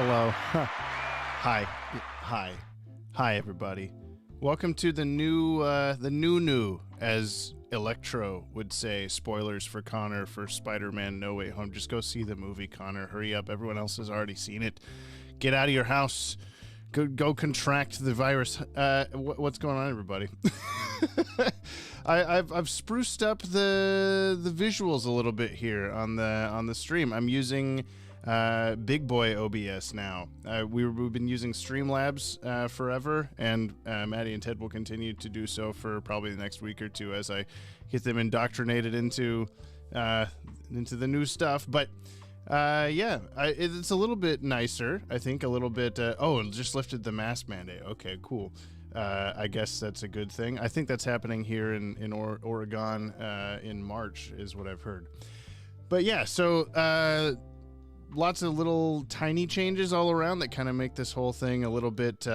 Hello. Hi. Hi, everybody. Welcome to the new, as Electro would say. Spoilers for Connor for Spider-Man No Way Home. Just go see the movie, Connor. Hurry up. Everyone else has already seen it. Get out of your house. Go contract the virus. What's going on, everybody? I've spruced up the visuals a little bit here on the stream. I'm using Big Boy OBS now. We've been using Streamlabs forever, and Maddie and Ted will continue to do so for probably the next week or two as I get them indoctrinated into the new stuff. But it's a little bit nicer, I think. A little bit. It just lifted the mask mandate. Okay, cool. I guess that's a good thing. I think that's happening here in Oregon in March, is what I've heard. But yeah, so lots of little tiny changes all around that kind of make this whole thing a little bit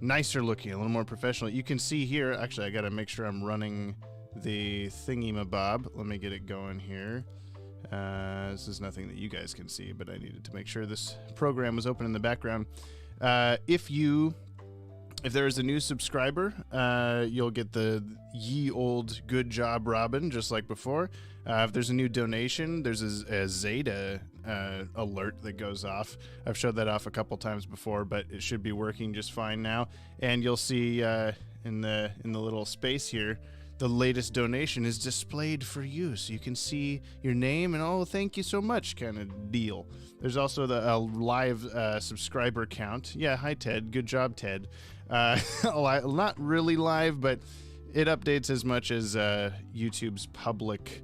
nicer looking, a little more professional. You can see here, actually, I got to make sure I'm running the thingy-mabob. Let me get it going here. This is nothing that you guys can see, but I needed to make sure this program was open in the background. If there is a new subscriber, you'll get the ye old good job, Robin, just like before. If there's a new donation, there's a Zeta alert that goes off. I've showed that off a couple times before, but it should be working just fine now. And you'll see in the little space here, the latest donation is displayed for you, so you can see your name and, oh, thank you so much kind of deal. There's also the live subscriber count. Yeah, hi, Ted. Good job, Ted. Not really live, but it updates as much as YouTube's public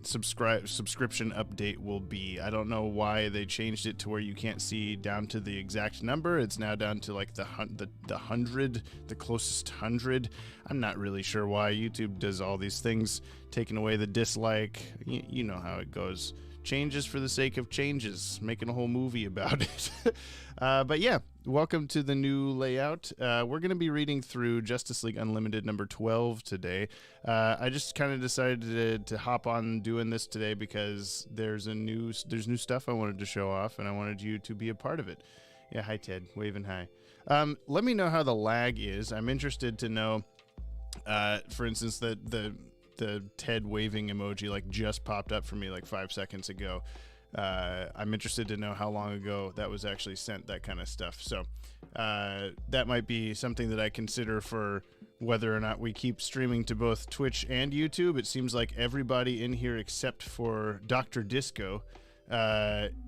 subscription update will be. I don't know why they changed it to where you can't see down to the exact number. It's now down to like the 100, the closest 100. I'm not really sure why YouTube does all these things, taking away the dislike. You know how it goes. Changes for the sake of changes, making a whole movie about it. But yeah, welcome to the new layout. We're going to be reading through Justice League Unlimited number 12 today. I just kind of decided to hop on doing this today because there's new stuff I wanted to show off, and I wanted you to be a part of it. Yeah, hi Ted, waving hi. Let me know how the lag is. I'm interested to know, for instance, that the Ted waving emoji like just popped up for me like 5 seconds ago. I'm interested to know how long ago that was actually sent, that kind of stuff. So that might be something that I consider for whether or not we keep streaming to both Twitch and YouTube. It seems like everybody in here except for Dr. Disco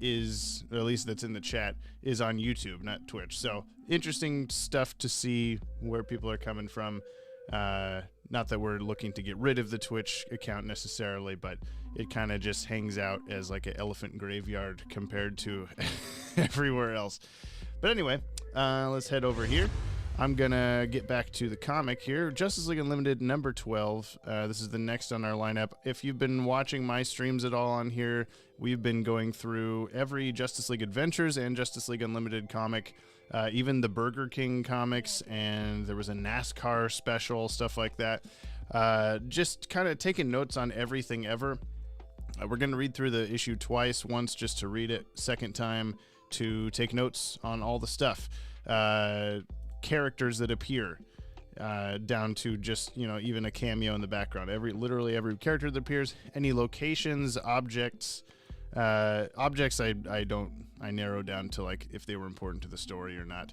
is, or at least that's in the chat, is on YouTube, not Twitch. So interesting stuff to see where people are coming from. Not that we're looking to get rid of the Twitch account necessarily, but it kind of just hangs out as like an elephant graveyard compared to everywhere else. But anyway, let's head over here. I'm gonna get back to the comic here. Justice League Unlimited number 12. This is the next on our lineup. If you've been watching my streams at all on here, we've been going through every Justice League Adventures and Justice League Unlimited comic. Even the Burger King comics, and there was a NASCAR special, stuff like that. Just kind of taking notes on everything ever. We're going to read through the issue twice, once just to read it, second time to take notes on all the stuff. Characters that appear, down to just, even a cameo in the background. Literally every character that appears, any locations, objects. I narrow down to like if they were important to the story or not.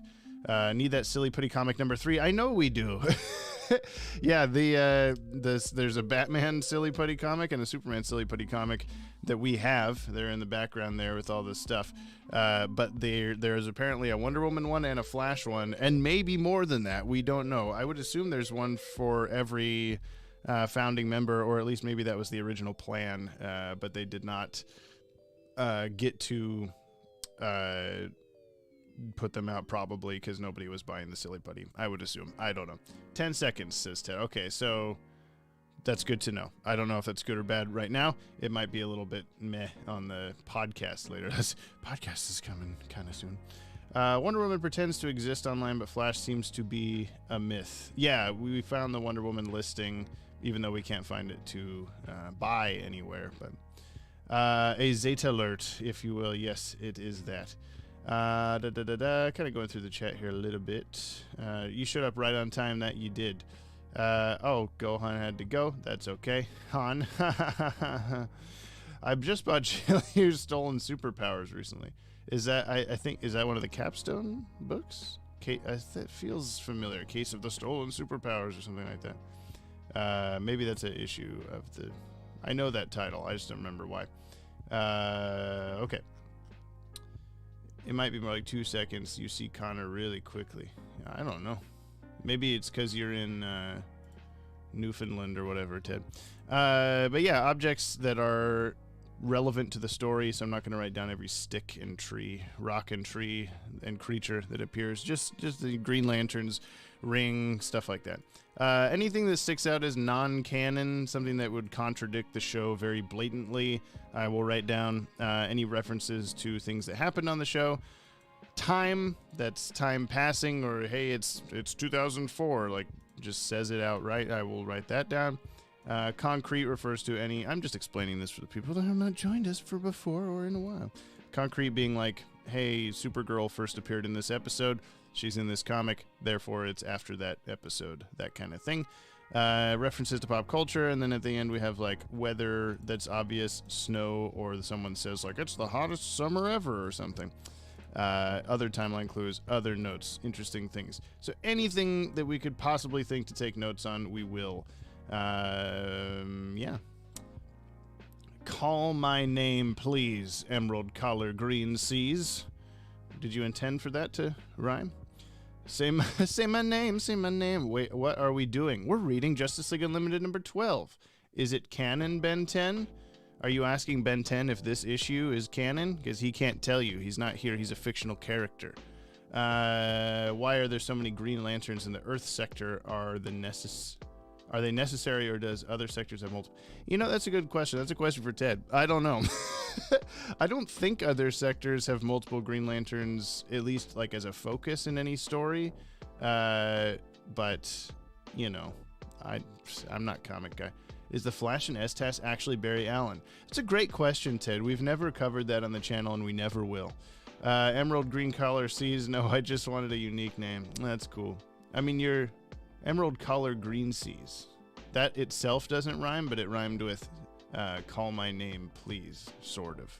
Need that silly putty comic number 3. I know we do. Yeah, there's a Batman silly putty comic and a Superman silly putty comic that we have. They're in the background there with all this stuff. But there's apparently a Wonder Woman one and a Flash one, and maybe more than that. We don't know. I would assume there's one for every founding member, or at least maybe that was the original plan, but they did not get to put them out, probably because nobody was buying the silly putty, I would assume. I don't know. 10 seconds, says Ted. Okay, so that's good to know. I don't know if that's good or bad right now. It might be a little bit meh on the podcast later. This podcast is coming kind of soon. Wonder Woman pretends to exist online, but Flash seems to be a myth. Yeah, we found the Wonder Woman listing, even though we can't find it to buy anywhere. But a Zeta alert, if you will. Yes, it is that. Kind of going through the chat here a little bit. You showed up right on time. That you did. Oh, Gohan had to go. That's okay. Han. I've just bought Cheerleader's Stolen Superpowers recently. Is that, I think, is that one of the Capstone books? That feels familiar. Case of the Stolen Superpowers or something like that. Maybe that's an issue of the... I know that title. I just don't remember why. Okay. It might be more like 2 seconds. You see Connor really quickly. I don't know. Maybe it's because you're in Newfoundland or whatever, Ted. But yeah, objects that are relevant to the story, so I'm not going to write down every stick and tree, rock and tree and creature that appears. Just the Green Lantern's ring, stuff like that. Anything that sticks out as non-canon, something that would contradict the show very blatantly, I will write down. Any references to things that happened on the show. Time, that's time passing, or hey, it's 2004, like just says it outright, I will write that down. Concrete refers to any... I'm just explaining this for the people that have not joined us for before or in a while. Concrete being like, hey, Supergirl first appeared in this episode. She's in this comic, therefore it's after that episode, that kind of thing. References to pop culture, and then at the end we have like weather that's obvious, snow, or someone says like, it's the hottest summer ever or something. Other timeline clues, other notes, interesting things. So anything that we could possibly think to take notes on, we will. Yeah. Call my name, please, Emerald Collar Green Seas. Did you intend for that to rhyme? Say my name. Wait, what are we doing? We're reading Justice League Unlimited number 12. Is it canon, Ben 10? Are you asking Ben 10 if this issue is canon? Because he can't tell you. He's not here. He's a fictional character. Why are there so many Green Lanterns in the Earth sector? Are they necessary, or does other sectors have multiple? You know, that's a good question. That's a question for Ted. I don't know. I don't think other sectors have multiple Green Lanterns, at least like as a focus in any story. But, you know, I'm not comic guy. Is the Flash and S-TAS actually Barry Allen? It's a great question, Ted. We've never covered that on the channel, and we never will. Emerald Green Collar Seas. No, I just wanted a unique name. That's cool. I mean, you're Emerald Collar Green Seas. That itself doesn't rhyme, but it rhymed with call my name, please, sort of.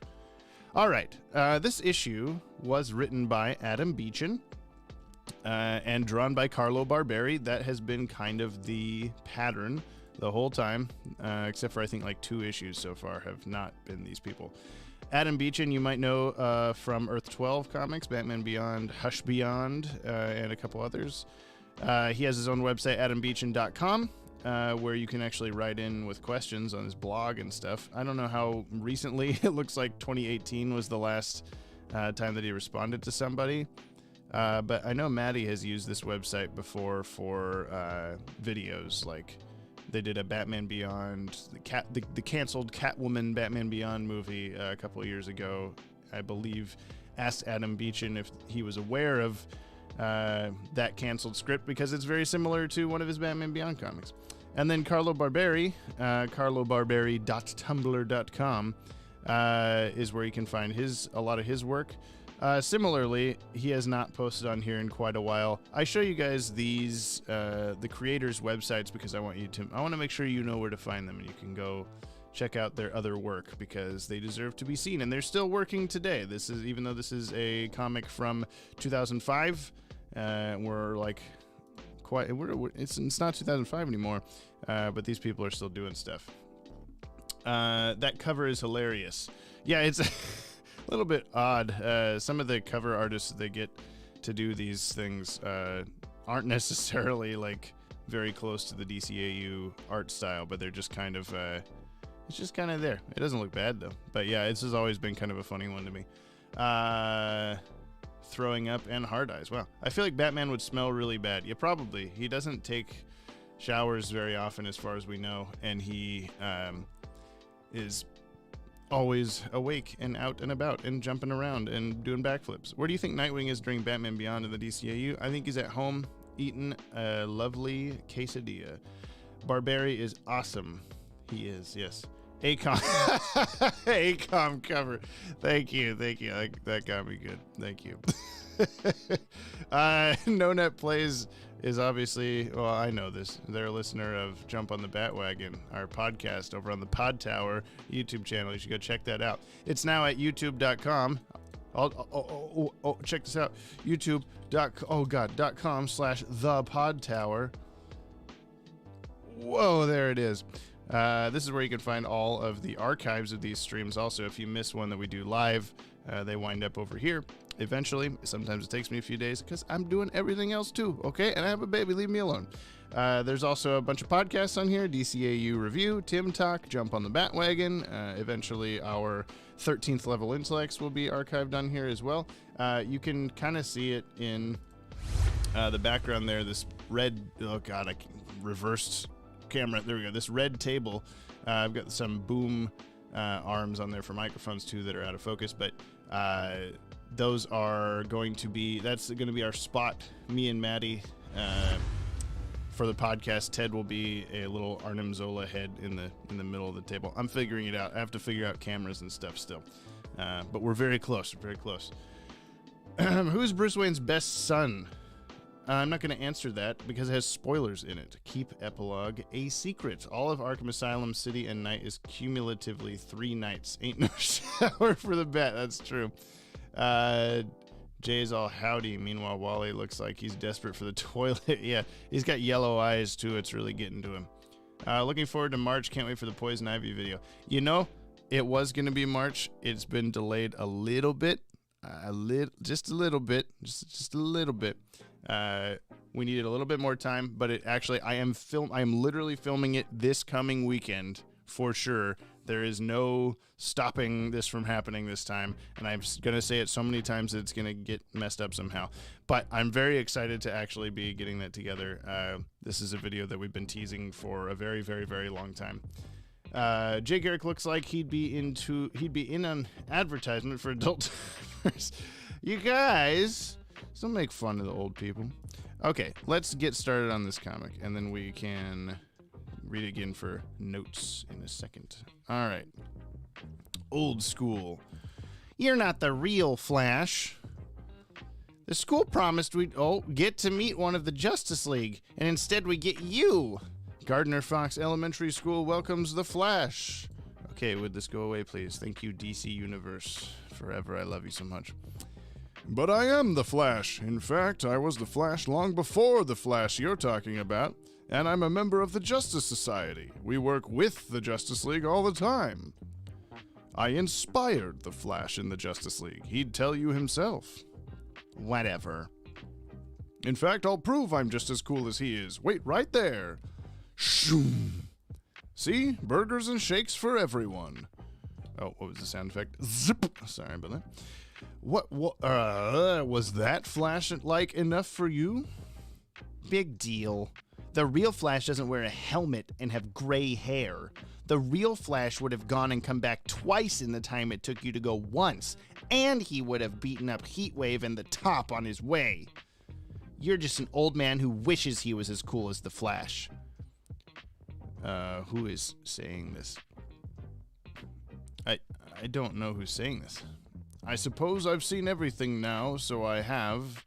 All right. This issue was written by Adam Beechin and drawn by Carlo Barberi. That has been kind of the pattern the whole time, except for I think like 2 issues so far have not been these people. Adam Beechin, you might know from Earth 12 comics, Batman Beyond, Hush Beyond, and a couple others. He has his own website, adambeechin.com, where you can actually write in with questions on his blog and stuff. I don't know how recently. It looks like 2018 was the last time that he responded to somebody. But I know Maddie has used this website before for videos. Like they did a Batman Beyond, the canceled Catwoman Batman Beyond movie a couple of years ago. I believe asked Adam Beechin if he was aware of that canceled script because it's very similar to one of his Batman Beyond comics. And then Carlo Barberi, carlobarberi.tumblr.com is where you can find a lot of his work. Similarly, he has not posted on here in quite a while. I show you guys these, the creators' websites because I want to make sure you know where to find them, and you can go check out their other work because they deserve to be seen, and they're still working today. This is, even though this is a comic from 2005, we're like it's not 2005 anymore, but these people are still doing stuff. That cover is hilarious. Yeah, it's a little bit odd. Some of the cover artists they get to do these things aren't necessarily like very close to the DCAU art style, but they're just kind of it's just kind of there. It doesn't look bad though. But yeah, this has always been kind of a funny one to me. Throwing up and hard eyes. Wow. I feel like Batman would smell really bad. Yeah, probably. He doesn't take showers very often as far as we know, and he is always awake and out and about and jumping around and doing backflips. Where do you think Nightwing is during Batman Beyond in the DCAU? I think he's at home eating a lovely quesadilla. Barberi is awesome. He is, yes. ACOM. ACOM cover. Thank you. That got me good. Thank you. No Net Plays is obviously, well, I know this. They're a listener of Jump on the Bat-Wagon, our podcast over on the Pod Tower YouTube channel. You should go check that out. It's now at youtube.com. Check this out. youtube.com/thepodtower. Whoa, there it is. This is where you can find all of the archives of these streams. Also, if you miss one that we do live, they wind up over here. Eventually, sometimes it takes me a few days because I'm doing everything else too, okay? And I have a baby, leave me alone. There's also a bunch of podcasts on here, DCAU Review, Tim Talk, Jump on the Bat-Wagon. Eventually, our 13th Level Intellects will be archived on here as well. You can kind of see it in the background there, this red, oh God, I reversed camera. There we go, this red table. I've got some boom arms on there for microphones too that are out of focus, but those are going to be, that's going to be our spot, me and Maddie, for the podcast. Ted will be a little Arnim Zola head in the middle of the table. I'm figuring it out. I have to figure out cameras and stuff still. But we're very close. Who's Bruce Wayne's best son? I'm not going to answer that because it has spoilers in it. Keep epilogue a secret. All of Arkham Asylum, City, and Night is cumulatively 3 nights. Ain't no shower for the bet. That's true. Jay's all howdy. Meanwhile, Wally looks like he's desperate for the toilet. Yeah, he's got yellow eyes, too. It's really getting to him. Looking forward to March. Can't wait for the Poison Ivy video. You know, it was going to be March. It's been delayed a little bit. Just a little bit. We needed a little bit more time, but it actually, I am literally filming it this coming weekend for sure. There is no stopping this from happening this time, and I'm going to say it so many times that it's going to get messed up somehow. But I'm very excited to actually be getting that together. This is a video that we've been teasing for a very, very, very long time. Jay Garrick looks like he'd be in an advertisement for adult timers. You guys, don't make fun of the old people. Okay, let's get started on this comic, and then we can read again for notes in a second. All right. Old school. You're not the real Flash. The school promised we'd get to meet one of the Justice League, and instead we get you. Gardner Fox Elementary School welcomes the Flash. Okay, would this go away, please? Thank you, DC Universe. Forever, I love you so much. But I am the Flash. In fact, I was the Flash long before the Flash you're talking about, and I'm a member of the Justice Society. We work with the Justice League all the time. I inspired the Flash in the Justice League. He'd tell you himself. Whatever. In fact, I'll prove I'm just as cool as he is. Wait right there. Shoom. See? Burgers and shakes for everyone. Oh, what was the sound effect? Zip. Sorry about that. What was that Flash-like enough for you? Big deal. The real Flash doesn't wear a helmet and have gray hair. The real Flash would have gone and come back twice in the time it took you to go once, and he would have beaten up Heatwave and the Top on his way. You're just an old man who wishes he was as cool as the Flash. Who is saying this? I don't know who's saying this. I suppose I've seen everything now, so I have...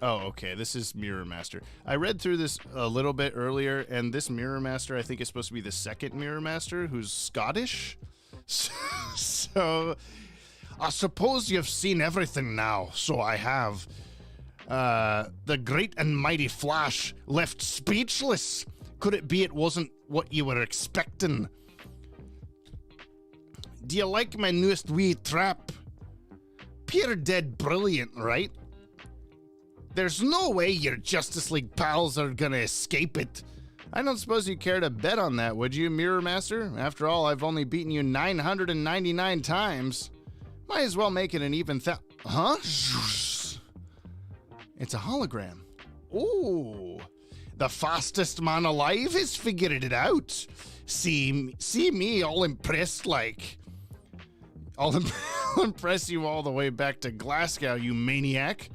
Oh, okay, this is Mirror Master. I read through this a little bit earlier, and this Mirror Master, I think, is supposed to be the second Mirror Master, who's Scottish. So I suppose you've seen everything now, so I have. The great and mighty Flash left speechless. Could it be it wasn't what you were expecting? Do you like my newest wee trap? Pure dead brilliant, right? There's no way your Justice League pals are gonna escape it. I don't suppose you care to bet on that, would you, Mirror Master? After all, I've only beaten you 999 times. Might as well make it an even Huh? It's a hologram. Ooh. The fastest man alive has figured it out. See me all impressed like. I'll impress you all the way back to Glasgow, you maniac.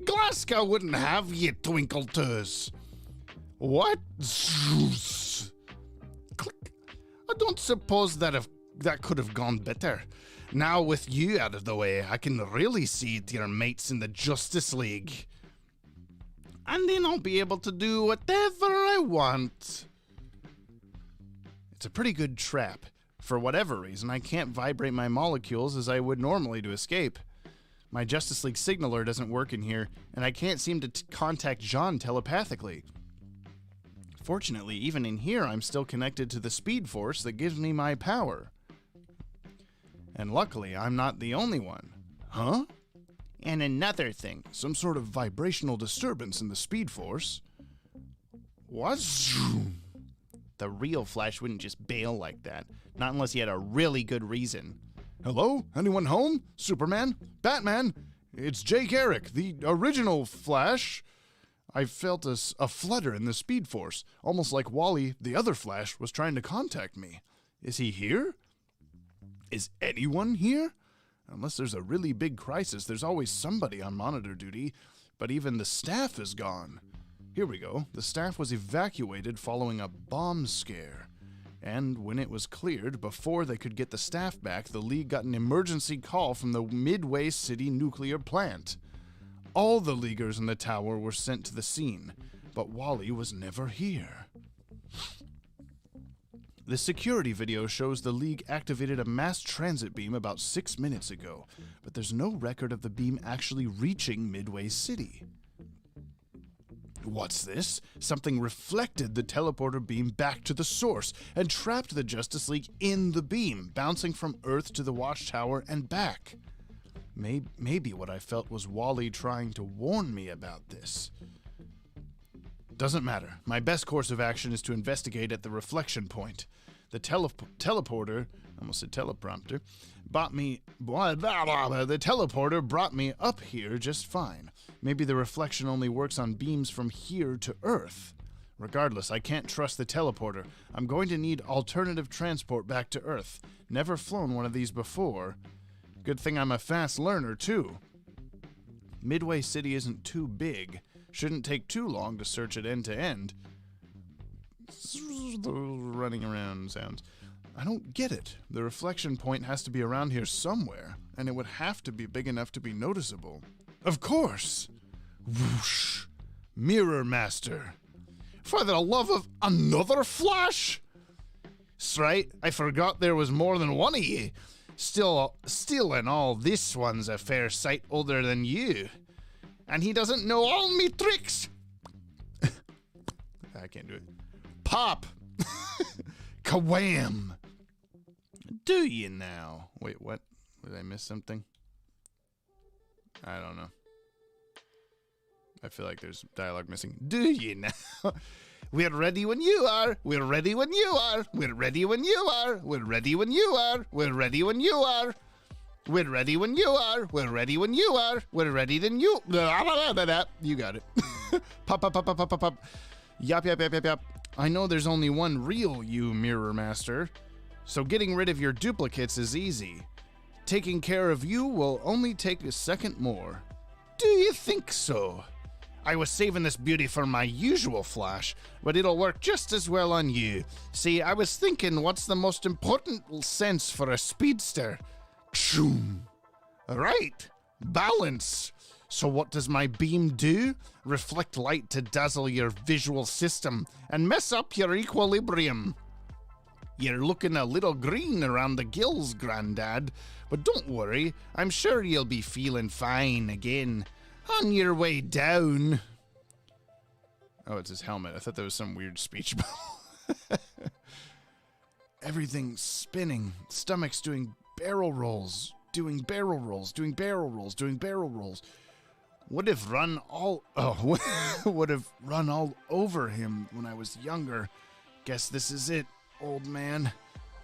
Glasgow wouldn't have you, twinkle toes. What? Click. I don't suppose that could have gone better. Now with you out of the way, I can really see to your mates in the Justice League. And then I'll be able to do whatever I want. It's a pretty good trap. For whatever reason, I can't vibrate my molecules as I would normally to escape. My Justice League signaler doesn't work in here, and I can't seem to contact Jean telepathically. Fortunately, even in here, I'm still connected to the Speed Force that gives me my power. And luckily, I'm not the only one. Huh? And another thing, some sort of vibrational disturbance in the Speed Force. What? The real Flash wouldn't just bail like that, not unless he had a really good reason. Hello? Anyone home? Superman? Batman? It's Jake Eric, the original Flash. I felt a flutter in the Speed Force, almost like Wally, the other Flash, was trying to contact me. Is he here? Is anyone here? Unless there's a really big crisis, there's always somebody on monitor duty, but even the staff is gone. Here we go. The staff was evacuated following a bomb scare. And when it was cleared, before they could get the staff back, the League got an emergency call from the Midway City nuclear plant. All the Leaguers in the tower were sent to the scene, but Wally was never here. The security video shows the League activated a mass transit beam about 6 minutes ago, but there's no record of the beam actually reaching Midway City. What's this? Something reflected the teleporter beam back to the source and trapped the Justice League in the beam, bouncing from Earth to the Watchtower and back. Maybe what I felt was Wally trying to warn me about this. Doesn't matter. My best course of action is to investigate at the reflection point. The teleporter, I almost said teleprompter, the teleporter brought me up here just fine. Maybe the reflection only works on beams from here to Earth. Regardless, I can't trust the teleporter. I'm going to need alternative transport back to Earth. Never flown one of these before. Good thing I'm a fast learner, too. Midway City isn't too big. Shouldn't take too long to search it end to end. Running around sounds. I don't get it. The reflection point has to be around here somewhere, and it would have to be big enough to be noticeable. Of course! Whoosh! Mirror Master. For the love of another Flash? 'S right, I forgot there was more than one of ye. Still in all, this one's a fair sight older than you. And he doesn't know all me tricks. I can't do it. Pop! Kawam! Do you now? Wait, what? Did I miss something? I don't know. I feel like there's dialogue missing. Do you now? We're ready when you are. We're ready when you are. We're ready when you are. We're ready when you are. We're ready when you are. We're ready when you are. We're ready when you are. We're ready then you. You got it. Pop, pop, pop, pop, pop, pop, pop. Yup, yup, yup, yup, yup. I know there's only one real you, Mirror Master. So getting rid of your duplicates is easy. Taking care of you will only take a second more. Do you think so? I was saving this beauty for my usual Flash, but it'll work just as well on you. See, I was thinking, what's the most important sense for a speedster? Kshoom. Right, balance. So what does my beam do? Reflect light to dazzle your visual system and mess up your equilibrium. You're looking a little green around the gills, Grandad, but don't worry, I'm sure you'll be feeling fine again. On your way down. Oh, it's his helmet. I thought that was some weird speech bubble. Everything's spinning. Stomach's doing barrel rolls. Doing barrel rolls. Doing barrel rolls. Doing barrel rolls. Would have run all over him when I was younger. Guess this is it, old man.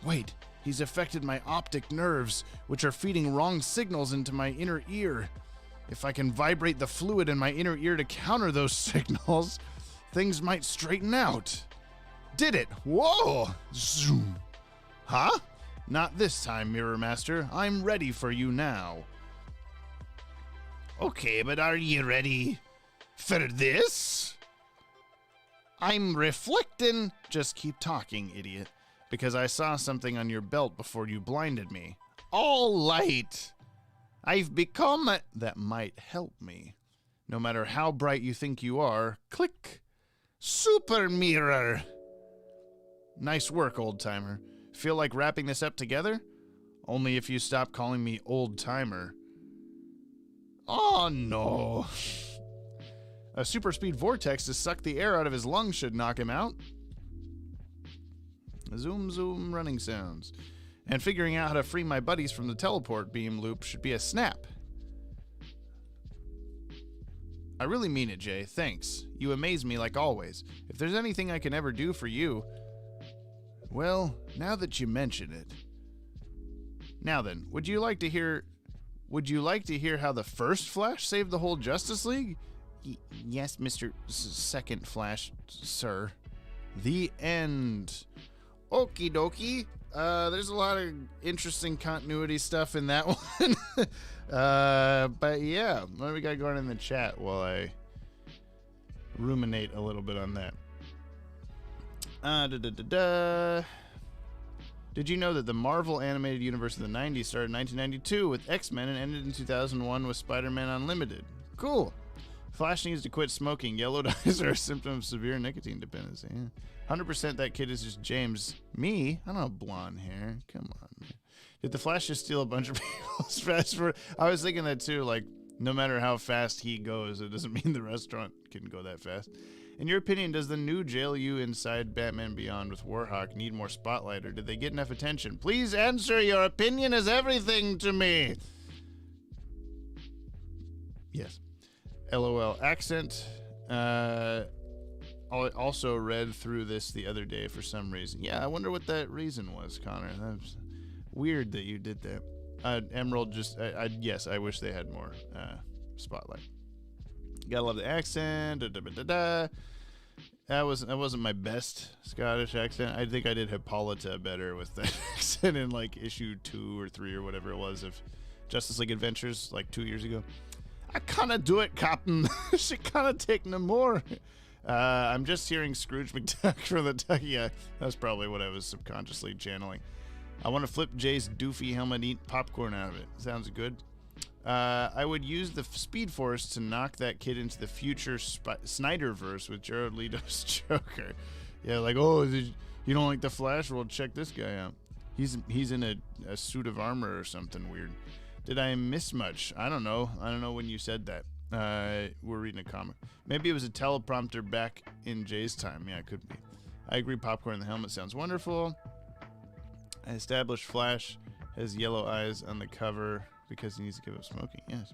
Wait, he's affected my optic nerves, which are feeding wrong signals into my inner ear. If I can vibrate the fluid in my inner ear to counter those signals, things might straighten out. Did it! Whoa! Zoom! Huh? Not this time, Mirror Master. I'm ready for you now. Okay, but are you ready for this? I'm reflecting. Just keep talking, idiot. because I saw something on your belt before you blinded me. All light! I've become that might help me. No matter how bright you think you are, click. Super mirror! Nice work, old-timer. Feel like wrapping this up together? Only if you stop calling me old-timer. Oh, no. A super speed vortex to suck the air out of his lungs should knock him out. Zoom, zoom, running sounds. And figuring out how to free my buddies from the teleport beam loop should be a snap. I really mean it, Jay. Thanks. You amaze me like always. If there's anything I can ever do for you... Well, now that you mention it. Now then, would you like to hear how the first Flash saved the whole Justice League? Yes, Mr. Second Flash, sir. The end. Okie dokie. There's a lot of interesting continuity stuff in that one. But yeah, what do we got going in the chat while I ruminate a little bit on that? Did you know that the Marvel animated universe of the 90s started in 1992 with X-Men and ended in 2001 with Spider-Man Unlimited? Cool. Flash needs to quit smoking. Yellowed eyes are a symptom of severe nicotine dependency. Yeah. 100% that kid is just James. Me? I don't have blonde hair. Come on, man. Did the Flash just steal a bunch of people's fast food? I was thinking that too. Like, no matter how fast he goes, it doesn't mean the restaurant can go that fast. In your opinion, does the new JLU inside Batman Beyond with Warhawk need more spotlight, or did they get enough attention? Please answer. Your opinion is everything to me. Yes. LOL accent. I also read through this the other day for some reason. Yeah, I wonder what that reason was, Connor. That's weird that you did that. Emerald just, yes, I wish they had more spotlight. Gotta love the accent. That wasn't my best Scottish accent. I think I did Hippolyta better with that accent in like issue 2 or 3 or whatever it was of Justice League Adventures like 2 years ago. I kinda do it, Captain. She kinda take no more. I'm just hearing Scrooge McDuck from the duck. Yeah, that's probably what I was subconsciously channeling. I want to flip Jay's doofy helmet and eat popcorn out of it. Sounds good. I would use the Speed Force to knock that kid into the future Snyderverse with Jared Leto's Joker. Yeah, like, oh, you don't like the Flash? Well, check this guy out. He's in a suit of armor or something weird. Did I miss much? I don't know. I don't know when you said that. We're reading a comic. Maybe it was a teleprompter back in Jay's time. Yeah, it could be. I agree, popcorn in the helmet sounds wonderful. I established Flash has yellow eyes on the cover because he needs to give up smoking. Yes.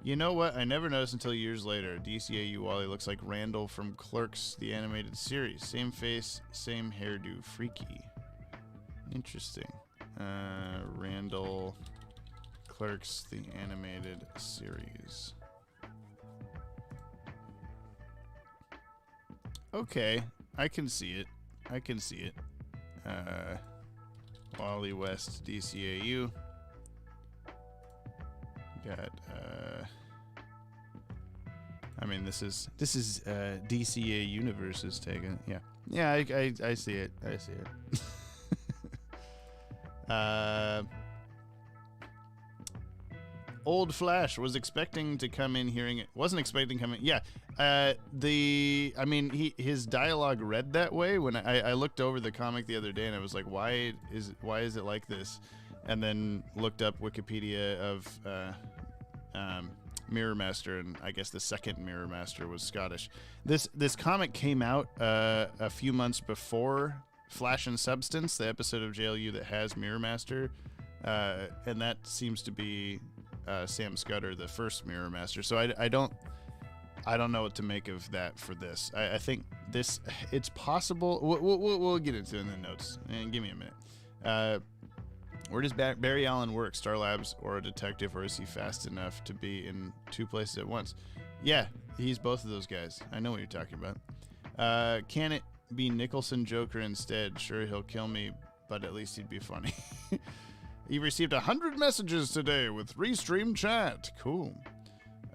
You know what? I never noticed until years later. DCAU Wally looks like Randall from Clerks, the animated series. Same face, same hairdo. Freaky. Interesting. Randall... Clerks, the animated series. Okay, I can see it. Wally West, DCAU. Got, I mean, this is DCA Universe's take on it. Yeah, I see it. Old Flash was expecting to come in hearing it. Wasn't expecting to come in. Yeah. His dialogue read that way when I looked over the comic the other day and I was like, why is it like this? And then looked up Wikipedia of Mirror Master, and I guess the second Mirror Master was Scottish. This comic came out a few months before Flash and Substance, the episode of JLU that has Mirror Master, and that seems to be Sam Scudder, the first Mirror Master. So I don't know what to make of that for this. I think this, it's possible. We'll get into it in the notes. And give me a minute. Where does Barry Allen work? Star Labs or a detective, or is he fast enough to be in two places at once? Yeah, he's both of those guys. I know what you're talking about. Can it be Nicholson Joker instead? Sure, he'll kill me, but at least he'd be funny. He received 100 messages today with Restream Chat. Cool.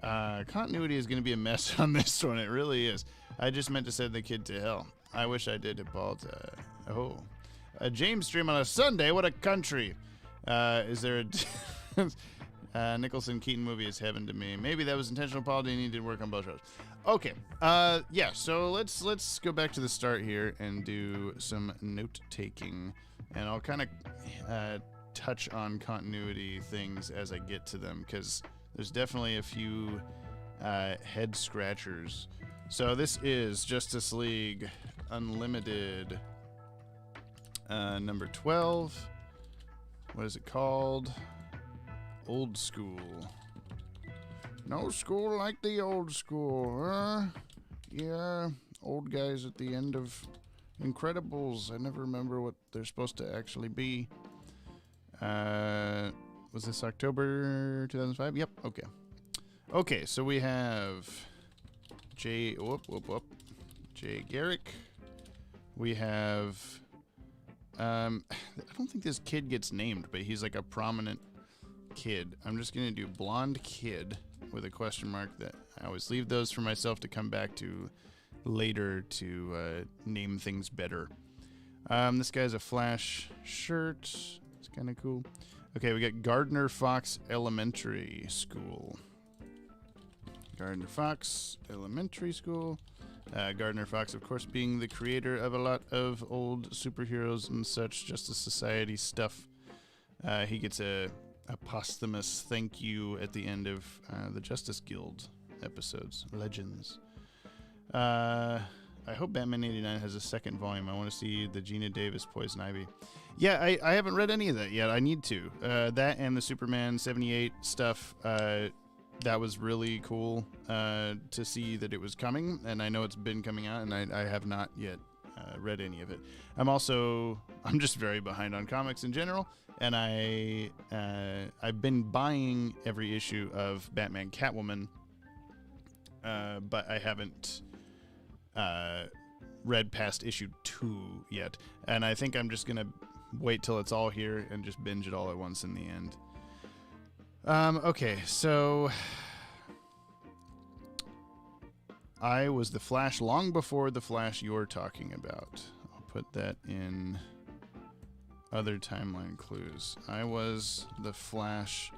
Continuity is going to be a mess on this one. It really is. I just meant to send the kid to hell. I wish I did Hippolyta. A James stream on a Sunday. What a country. Is there a Nicholson Keaton movie is heaven to me. Maybe that was intentional. Paul didn't need to work on both shows. Okay. Yeah. So let's go back to the start here and do some note taking, and I'll kind of touch on continuity things as I get to them, because there's definitely a few head scratchers. So this is Justice League Unlimited number 12. What is it called? Old School. No school like the old school, huh? Yeah, old guys at the end of Incredibles. I never remember what they're supposed to actually be. Was this October 2005? Yep, okay. Okay, so we have Jay Garrick. We have I don't think this kid gets named, but he's like a prominent kid. I'm just gonna do blonde kid with a question mark. That I always leave those for myself to come back to later to name things better. This guy's a Flash shirt. It's kind of cool. Okay, we got Gardner Fox Elementary School. Gardner Fox Elementary School. Gardner Fox, of course, being the creator of a lot of old superheroes and such, Justice Society stuff. He gets a posthumous thank you at the end of the Justice Guild episodes, Legends. I hope Batman 89 has a second volume. I want to see the Gina Davis Poison Ivy. Yeah, I haven't read any of that yet. I need to. That and the Superman 78 stuff, that was really cool to see that it was coming, and I know it's been coming out, and I have not yet read any of it. I'm just very behind on comics in general, and I've been buying every issue of Batman Catwoman, but I haven't read past issue 2 yet, and I think I'm just gonna wait till it's all here and just binge it all at once in the end. Okay, so I was the Flash long before the Flash you're talking about. I'll put that in other timeline clues. I was the Flash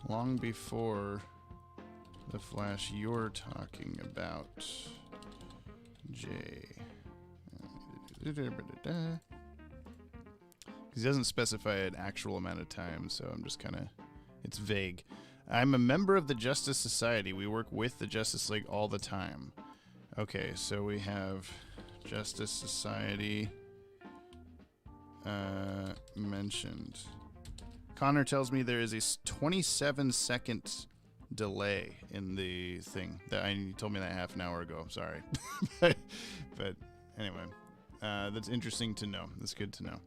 long before the Flash you're talking about. J. Because he doesn't specify an actual amount of time, so I'm just kind of... It's vague. I'm a member of the Justice Society. We work with the Justice League all the time. Okay, so we have Justice Society mentioned. Connor tells me there is a 27-second delay in the thing. He told me that half an hour ago. Sorry. but anyway, that's interesting to know. That's good to know.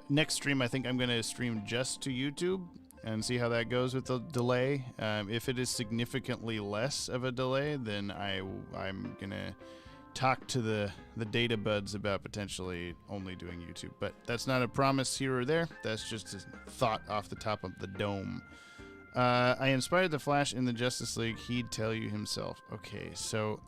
Next stream, I think I'm going to stream just to YouTube and see how that goes with the delay. If it is significantly less of a delay, then I'm going to talk to the data buds about potentially only doing YouTube. But that's not a promise here or there. That's just a thought off the top of the dome. I inspired the Flash in the Justice League. He'd tell you himself. Okay, so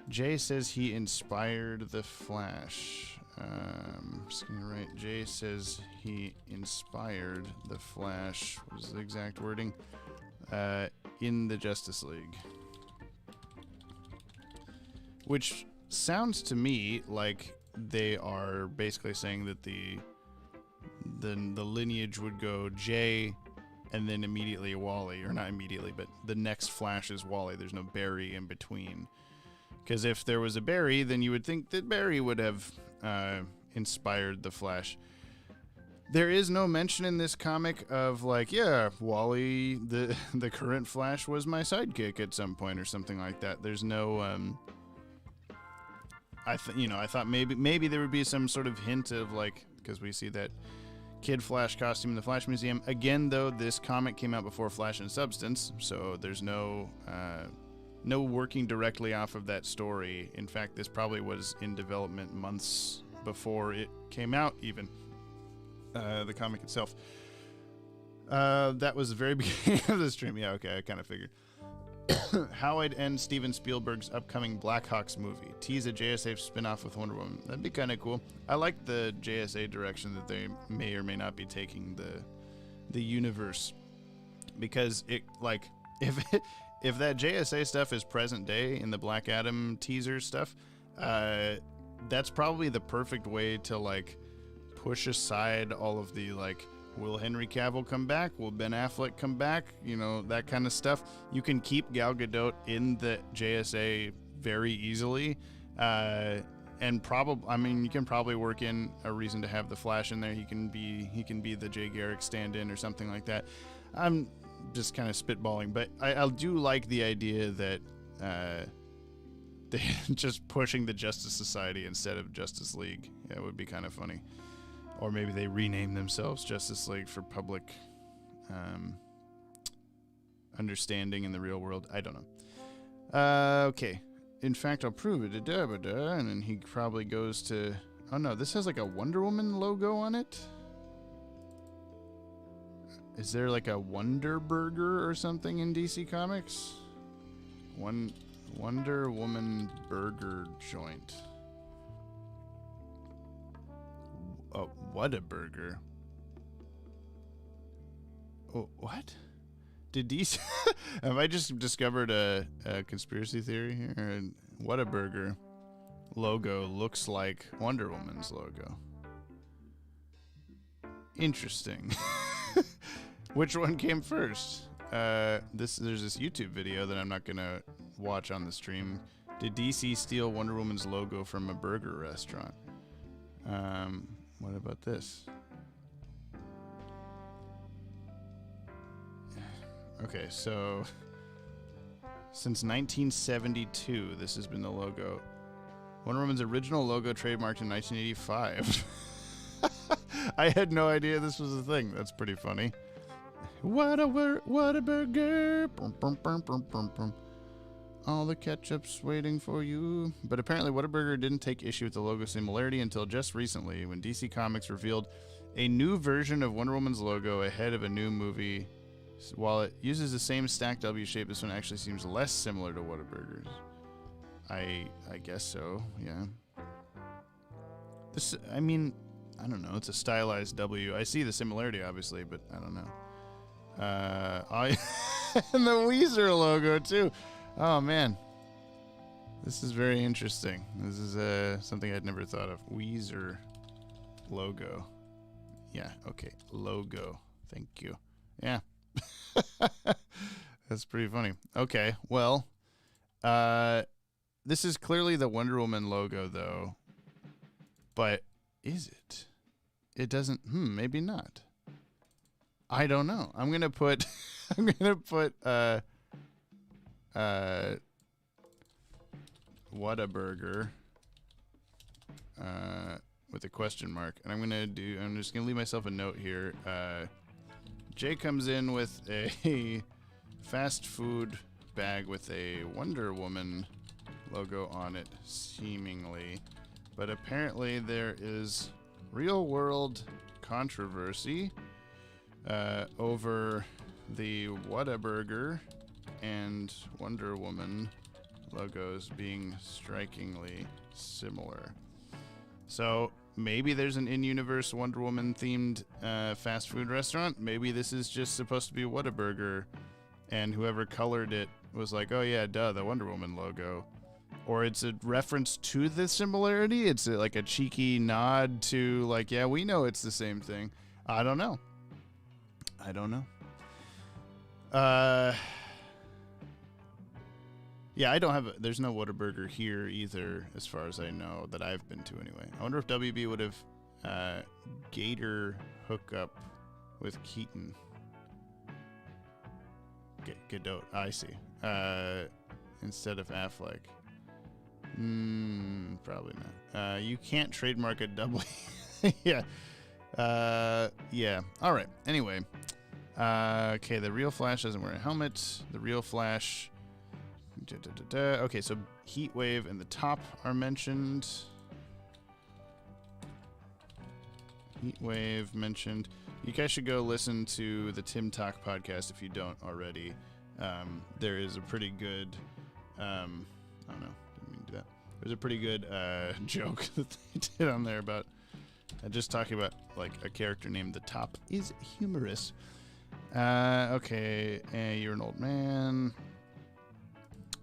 Jay says he inspired the Flash. I'm just going to write, Jay says he inspired the Flash, what was the exact wording, in the Justice League. Which sounds to me like they are basically saying that the lineage would go Jay and then immediately Wally, or not immediately, but the next Flash is Wally. There's no Barry in between. Because if there was a Barry, then you would think that Barry would have inspired the Flash. There is no mention in this comic of like, yeah, Wally, the current Flash, was my sidekick at some point or something like that. There's no. I thought maybe there would be some sort of hint of like, because we see that Kid Flash costume in the Flash Museum. Again, though, this comic came out before Flash and Substance, so there's no working directly off of that story. In fact, this probably was in development months before it came out, even. The comic itself. That was the very beginning of the stream. Yeah, okay, I kind of figured. How I'd end Steven Spielberg's upcoming Black Hawks movie. Tease a JSA spin-off with Wonder Woman. That'd be kind of cool. I like the JSA direction that they may or may not be taking the universe, because it, like, if that JSA stuff is present day in the Black Adam teaser stuff, that's probably the perfect way to, like, push aside all of the, like, will Henry Cavill come back? Will Ben Affleck come back? You know, that kind of stuff. You can keep Gal Gadot in the JSA very easily. And probably, I mean, you can probably work in a reason to have the Flash in there. He can be the Jay Garrick stand-in or something like that. I'm just kind of spitballing, but I do like the idea that they're just pushing the Justice Society instead of Justice League. Yeah, it would be kind of funny. Or maybe they rename themselves Justice League for public understanding in the real world. I don't know. Okay. In fact, I'll prove it. And then he probably goes to... Oh, no. This has like a Wonder Woman logo on it. Is there like a Wonder Burger or something in DC Comics? Wonder Woman burger joint. Oh, what a burger. Oh, what? Did DC... Have I just discovered a conspiracy theory here? What a burger logo looks like Wonder Woman's logo. Interesting. Which one came first? There's this YouTube video that I'm not gonna watch on the stream. Did DC steal Wonder Woman's logo from a burger restaurant? What about this? Okay, so since 1972, this has been the logo. Wonder Woman's original logo trademarked in 1985. I had no idea this was a thing. That's pretty funny. What a burger. Brum, brum, brum, brum, brum, brum. All the ketchup's waiting for you. But apparently Whataburger didn't take issue with the logo similarity until just recently, when DC Comics revealed a new version of Wonder Woman's logo ahead of a new movie. While it uses the same stack W shape, this one actually seems less similar to Whataburger's. I guess so, yeah. This, I mean, I don't know. It's a stylized W. I see the similarity, obviously, but I don't know. And the Weezer logo, too. Oh, man. This is very interesting. This is something I'd never thought of. Weezer logo. Yeah, okay. Logo. Thank you. Yeah. That's pretty funny. Okay, well, this is clearly the Wonder Woman logo, though. But is it? It doesn't. Maybe not. I don't know. I'm gonna put. Whataburger. With a question mark, and I'm just gonna leave myself a note here. Jay comes in with a fast food bag with a Wonder Woman logo on it, seemingly. But apparently there is real-world controversy over the Whataburger and Wonder Woman logos being strikingly similar. So maybe there's an in-universe Wonder Woman-themed fast food restaurant. Maybe this is just supposed to be Whataburger, and whoever colored it was like, oh yeah, duh, the Wonder Woman logo. Or it's a reference to the similarity. It's like a cheeky nod to, like, yeah, we know it's the same thing. I don't know. Yeah, I don't have there's no Whataburger here either, as far as I know, that I've been to anyway. I wonder if WB would have Gator hookup with Keaton. Gadot, I see. Instead of Affleck. Probably not. You can't trademark a double. Yeah. Yeah. All right. Anyway. Okay, the real Flash doesn't wear a helmet. The real Flash... Okay, so Heat Wave and the Top are mentioned. Heat Wave mentioned. You guys should go listen to the Tim Talk podcast if you don't already. there is a pretty good, I don't know, didn't mean to do that. There's a pretty good joke that they did on there about just talking about like a character named the Top is humorous. Okay, you're an old man.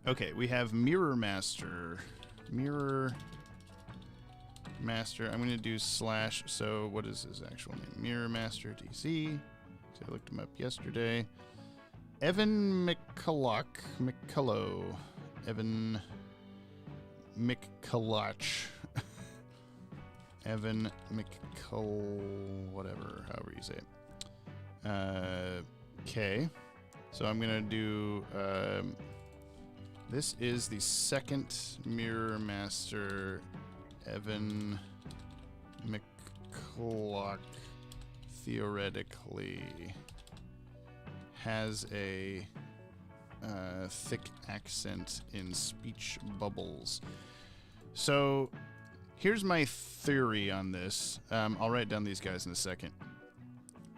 Okay, we have Mirror Master. Mirror Master. I'm going to do /. So what is his actual name? Mirror Master DC. So I looked him up yesterday. Evan McCullough. Evan McCulloch. Evan whatever, however you say it. Okay. So I'm going to do... this is the second Mirror Master, Evan McCulloch, theoretically has a thick accent in speech bubbles. So here's my theory on this. I'll write down these guys in a second.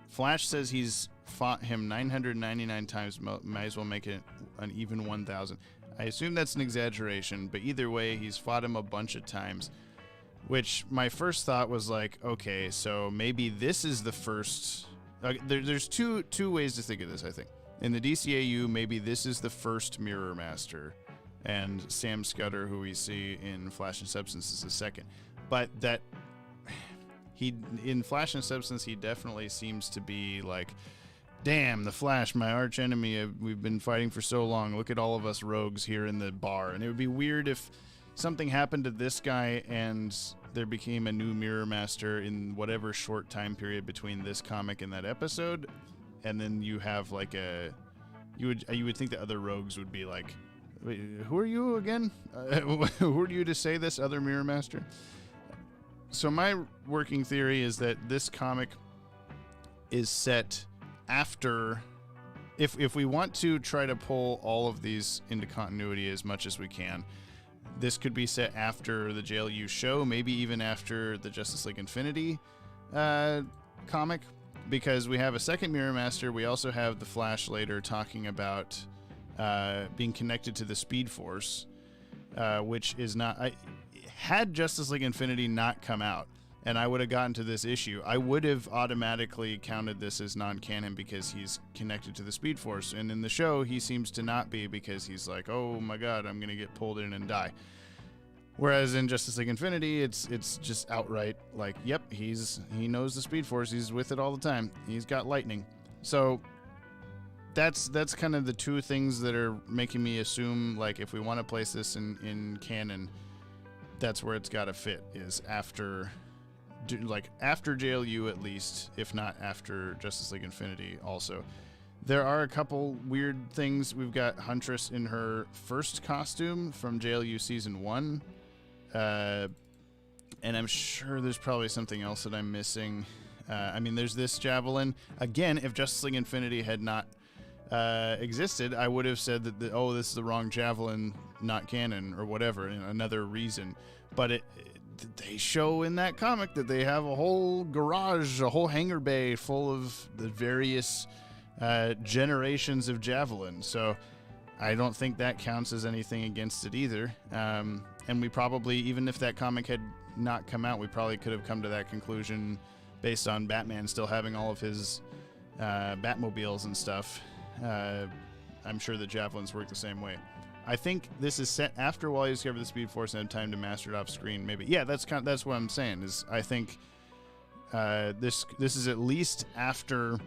Flash says he's fought him 999 times, might as well make it an even 1,000. I assume that's an exaggeration, but either way, he's fought him a bunch of times, which my first thought was like, okay, so maybe this is the first... there's two ways to think of this, I think. In the DCAU, maybe this is the first Mirror Master, and Sam Scudder, who we see in Flash and Substance, is the second. But that... in Flash and Substance, he definitely seems to be like... Damn, the Flash, my arch enemy, we've been fighting for so long. Look at all of us rogues here in the bar. And it would be weird if something happened to this guy and there became a new Mirror Master in whatever short time period between this comic and that episode. And then you have like a... You would think the other rogues would be like, wait, who are you again? Who are you to say this, other Mirror Master? So my working theory is that this comic is set... after, if we want to try to pull all of these into continuity as much as we can, this could be set after the JLU show, maybe even after the Justice League Infinity comic, because we have a second Mirror Master. We also have the Flash later talking about being connected to the Speed Force, which is not... had Justice League Infinity not come out, and I would have gotten to this issue, I would have automatically counted this as non-canon because he's connected to the Speed Force. And in the show, he seems to not be because he's like, oh my god, I'm going to get pulled in and die. Whereas in Justice League Infinity, it's just outright like, yep, he knows the Speed Force. He's with it all the time. He's got lightning. So that's kind of the two things that are making me assume, like, if we want to place this in canon, that's where it's got to fit, is after... like after JLU at least, if not after Justice League Infinity also. There are a couple weird things. We've got Huntress in her first costume from JLU Season 1. And I'm sure there's probably something else that I'm missing. I mean, there's this javelin. Again, if Justice League Infinity had not existed, I would have said that, this is the wrong javelin, not canon, or whatever, another reason. But they show in that comic that they have a whole garage, a whole hangar bay full of the various generations of javelin. So I don't think that counts as anything against it either. And we probably, even if that comic had not come out, we probably could have come to that conclusion based on Batman still having all of his Batmobiles and stuff. I'm sure the javelins work the same way. I think this is set after Wally discovered the Speed Force and had time to master it off screen. Maybe, yeah. That's what I'm saying. Is I think this is at least after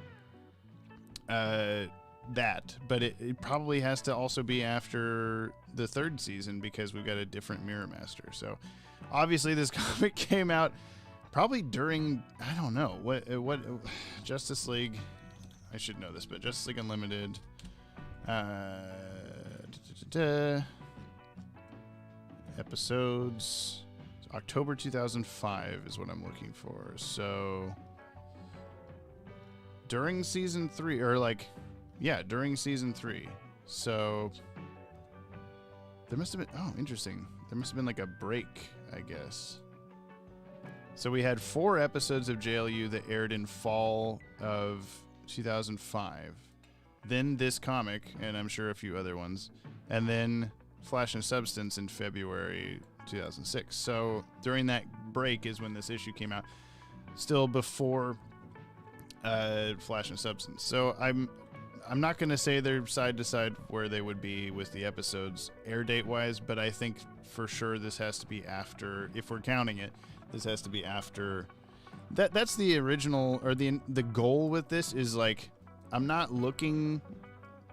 that, but it probably has to also be after the third season because we've got a different Mirror Master. So obviously this comic came out probably during, I don't know what Justice League. I should know this, but Justice League Unlimited. Episodes October 2005 is what I'm looking for. So during season 3, or during season 3. So there must have been, interesting. There must have been like a break, I guess. So we had 4 episodes of JLU that aired in fall of 2005. then this comic, and I'm sure a few other ones, and then Flash and Substance in February 2006. So during that break is when this issue came out, still before Flash and Substance. So I'm not going to say they're side to side where they would be with the episodes air date wise, but I think for sure this has to be after, if we're counting it, this has to be after. That's the original, or the goal with this is like, I'm not looking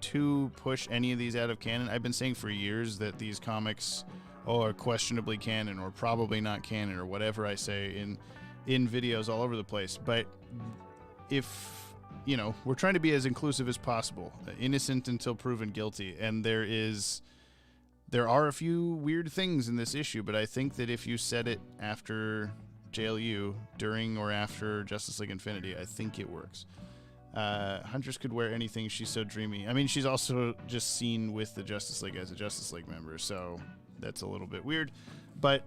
to push any of these out of canon. I've been saying for years that these comics are questionably canon or probably not canon or whatever I say in videos all over the place. But if, you know, we're trying to be as inclusive as possible, innocent until proven guilty, and there are a few weird things in this issue, but I think that if you said it after JLU, during or after Justice League Infinity, I think it works. Huntress could wear anything, she's so dreamy. I mean, she's also just seen with the Justice League as a Justice League member, so that's a little bit weird, but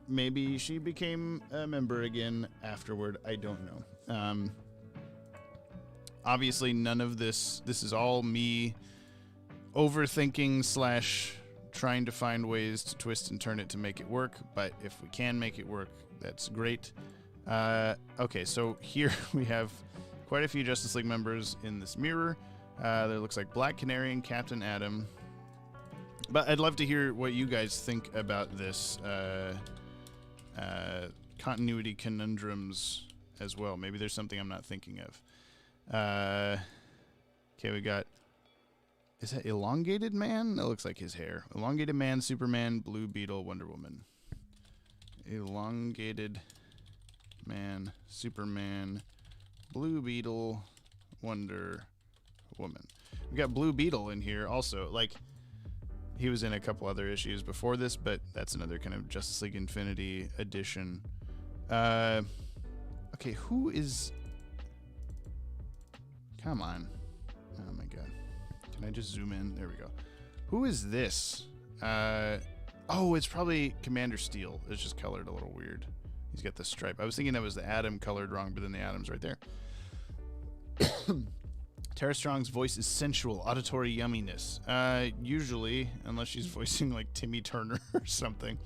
maybe she became a member again afterward. I don't know. Obviously none of this is all me overthinking / trying to find ways to twist and turn it to make it work, but if we can make it work, that's great. Okay, so here we have quite a few Justice League members in this mirror. There looks like Black Canary and Captain Atom. But I'd love to hear what you guys think about this continuity conundrums as well. Maybe there's something I'm not thinking of. Okay, we got... Is that Elongated Man? That looks like his hair. Elongated Man, Superman, Blue Beetle, Wonder Woman. Elongated Man, Superman, Blue Beetle, Wonder Woman. We got Blue Beetle in here also. Like, he was in a couple other issues before this, but that's another kind of Justice League Infinity edition. Okay, who is... Come on. Oh my god. Can I just zoom in? There we go. Who is this? Oh, it's probably Commander Steel. It's just colored a little weird. He's got the stripe. I was thinking that was the Atom colored wrong, but then the Atom's right there. Tara Strong's voice is sensual, auditory yumminess. Usually, unless she's voicing like Timmy Turner or something.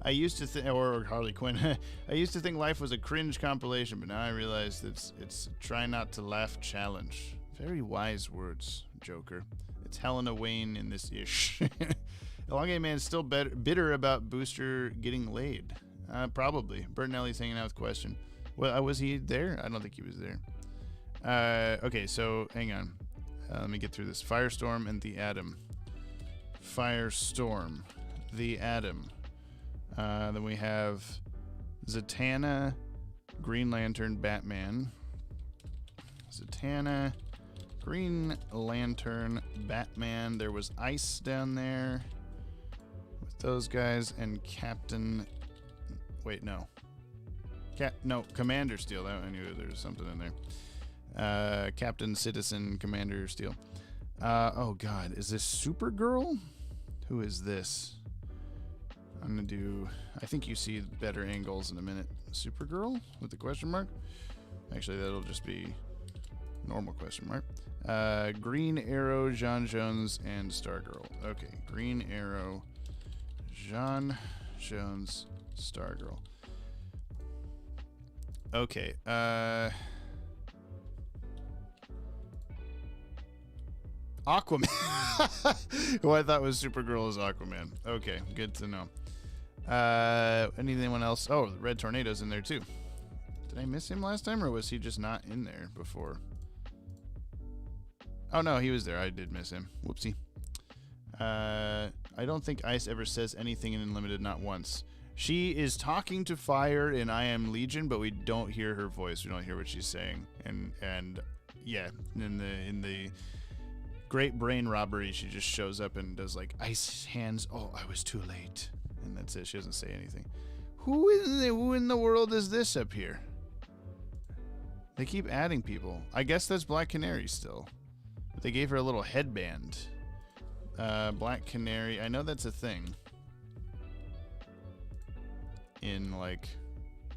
I used to think, or Harley Quinn. I used to think life was a cringe compilation, but now I realize it's a try not to laugh challenge. Very wise words, Joker. It's Helena Wayne in this ish. Elongated Man is still bitter about Booster getting laid. Probably. Bertinelli's hanging out with Question. Well, was he there? I don't think he was there. Okay, so hang on. Let me get through this. Firestorm and the Atom. Firestorm, the Atom. Then we have Zatanna, Green Lantern, Batman. Zatanna, Green Lantern, Batman. There was Ice down there with those guys, and Captain... Wait, no. Commander Steel. I knew there was something in there. Captain Citizen Commander Steel. Oh, God. Is this Supergirl? Who is this? I'm going to do... I think you see better angles in a minute. Supergirl with the question mark? Actually, that'll just be normal question mark. Green Arrow, John Jones, and Stargirl. Okay, Green Arrow, John Jones, Stargirl. Okay, Aquaman. Who I thought was Supergirl is Aquaman. Okay, good to know. Anyone else? Oh, Red Tornado's in there too. Did I miss him last time, or was he just not in there before? Oh no, he was there. I did miss him. Whoopsie. I don't think Ice ever says anything in Unlimited, not once. She is talking to Fire in I Am Legion, but we don't hear her voice. We don't hear what she's saying. And yeah, in the Great Brain Robbery, she just shows up and does like ice hands. Oh, I was too late, and that's it. She doesn't say anything. Who in the world is this up here? They keep adding people. I guess that's Black Canary still. But they gave her a little headband. Black Canary. I know that's a thing. In like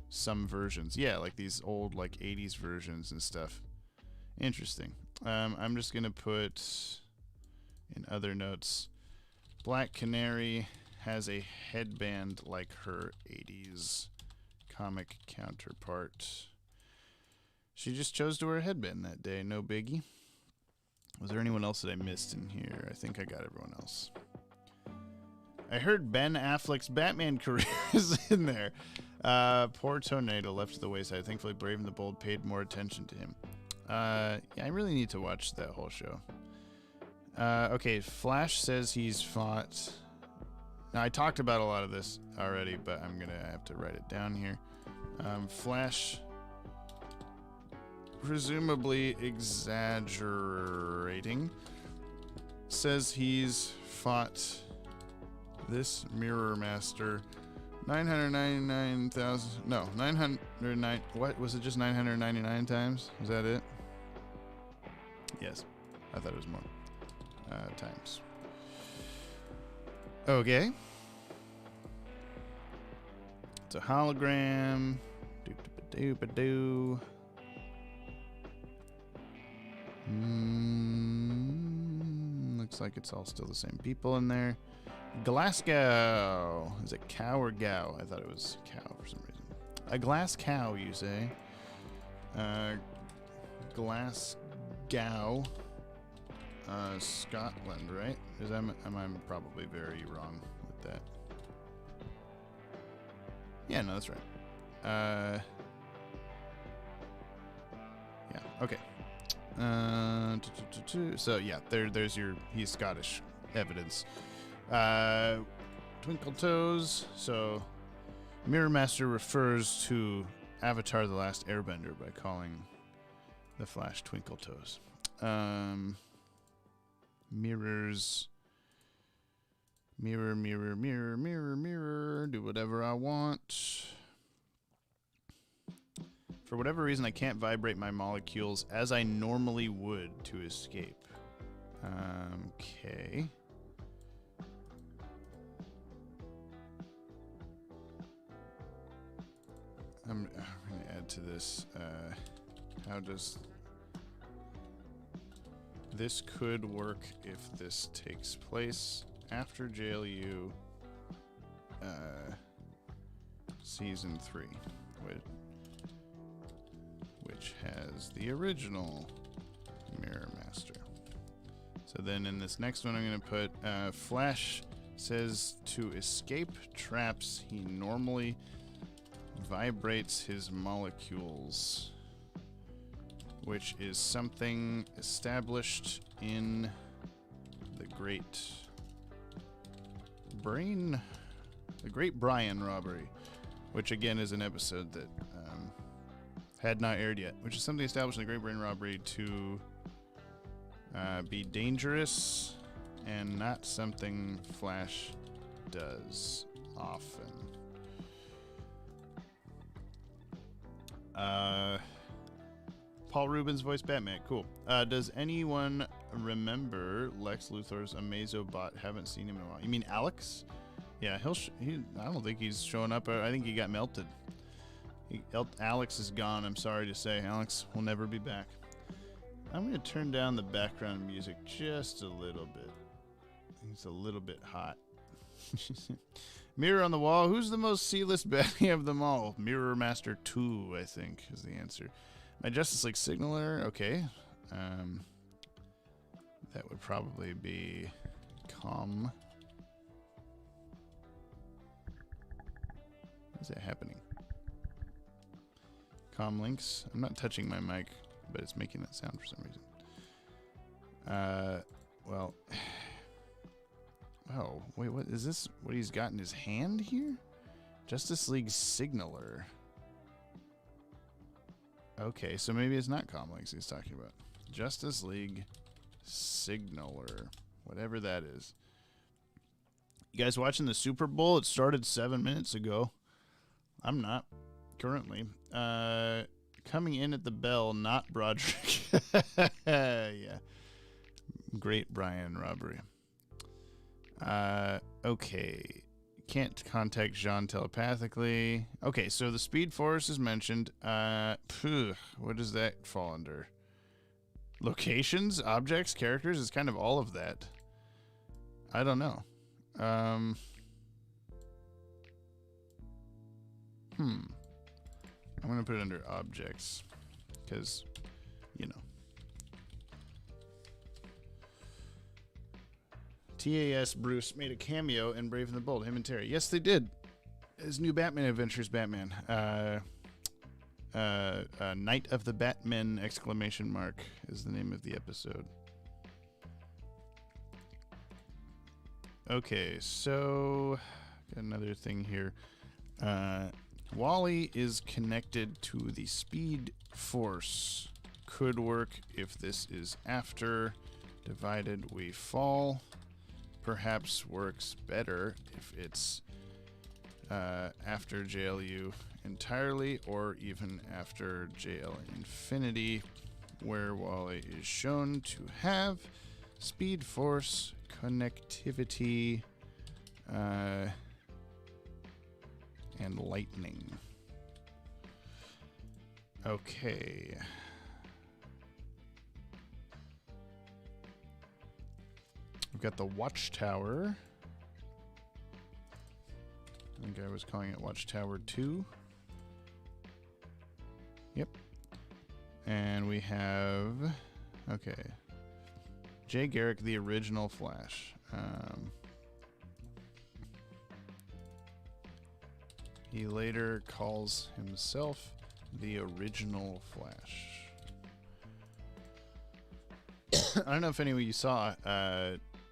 some versions. Yeah, like these old like 80s versions and stuff. Interesting. I'm just going to put in other notes, Black Canary has a headband like her 80s comic counterpart. She just chose to wear a headband that day, no biggie. Was there anyone else that I missed in here? I think I got everyone else. I heard Ben Affleck's Batman career is in there. Poor Tornado left to the wayside. Thankfully, Brave and the Bold paid more attention to him. Yeah, I really need to watch that whole show. Okay, Flash says he's fought. Now, I talked about a lot of this already, but I'm going to have to write it down here. Flash, presumably exaggerating, says he's fought this Mirror Master 999,000. No, 909. What was it? Just 999 times? Is that it? Yes, I thought it was more times. Okay. It's a hologram. Doop-a-doop-a-doo. Looks like it's all still the same people in there. Glasgow. Is it cow or gow? I thought it was cow for some reason. A glass cow, you say? Glasgow. Scotland, right? I'm probably very wrong with that. Yeah, no, that's right. Yeah, okay. So yeah, there's your he's Scottish evidence. Twinkle Toes. So Mirror Master refers to Avatar: The Last Airbender by calling the Flash Twinkle Toes. Mirrors. Mirror, mirror, mirror, mirror, mirror. Do whatever I want. For whatever reason, I can't vibrate my molecules as I normally would to escape. Okay. I'm going to add to this. How does... This could work if this takes place after JLU Season 3, which has the original Mirror Master. So then in this next one I'm going to put Flash says to escape traps he normally vibrates his molecules, which is something established in the Great Brian robbery, which again is an episode that had not aired yet, which is something established in the Great Brain robbery to be dangerous and not something Flash does often. Paul Rubens voice Batman. Cool. Does anyone remember Lex Luthor's Amazobot? Haven't seen him in a while. You mean Alex? Yeah, I don't think he's showing up. I think he got melted. Alex is gone. I'm sorry to say. Alex will never be back. I'm going to turn down the background music just a little bit. It's a little bit hot. Mirror on the wall. Who's the most C-list baddie of them all? Mirror Master 2, I think, is the answer. My Justice League Signaler. Okay. That would probably be Calm. Is that happening? Comm links. I'm not touching my mic, but it's making that sound for some reason. Well. Oh, wait, what is this? What he's got in his hand here? Justice League Signaler. Okay, so maybe it's not comm links he's talking about. Justice League Signaler. Whatever that is. You guys watching the Super Bowl? It started 7 minutes ago. I'm not. Currently. Coming in at the bell, not Broderick. Yeah. Great Brian robbery. Okay. Can't contact Jean telepathically. Okay, so the Speed Force is mentioned. What does that fall under? Locations, objects, characters, it's kind of all of that. I don't know. I'm going to put it under objects because, you know. TAS Bruce made a cameo in Brave and the Bold, him and Terry. Yes, they did. His new Batman Adventures Batman. Night of the Batmen ! Is the name of the episode. Okay, so got another thing here. Wally is connected to the Speed Force. Could work if this is after Divided We Fall. Perhaps works better if it's after JLU entirely, or even after JL Infinity, where Wally is shown to have Speed Force connectivity and lightning. Okay. We've got the Watchtower. I think I was calling it Watchtower 2. Yep. And we have, okay, Jay Garrick, the original Flash. He later calls himself the original Flash. I don't know if any of you saw,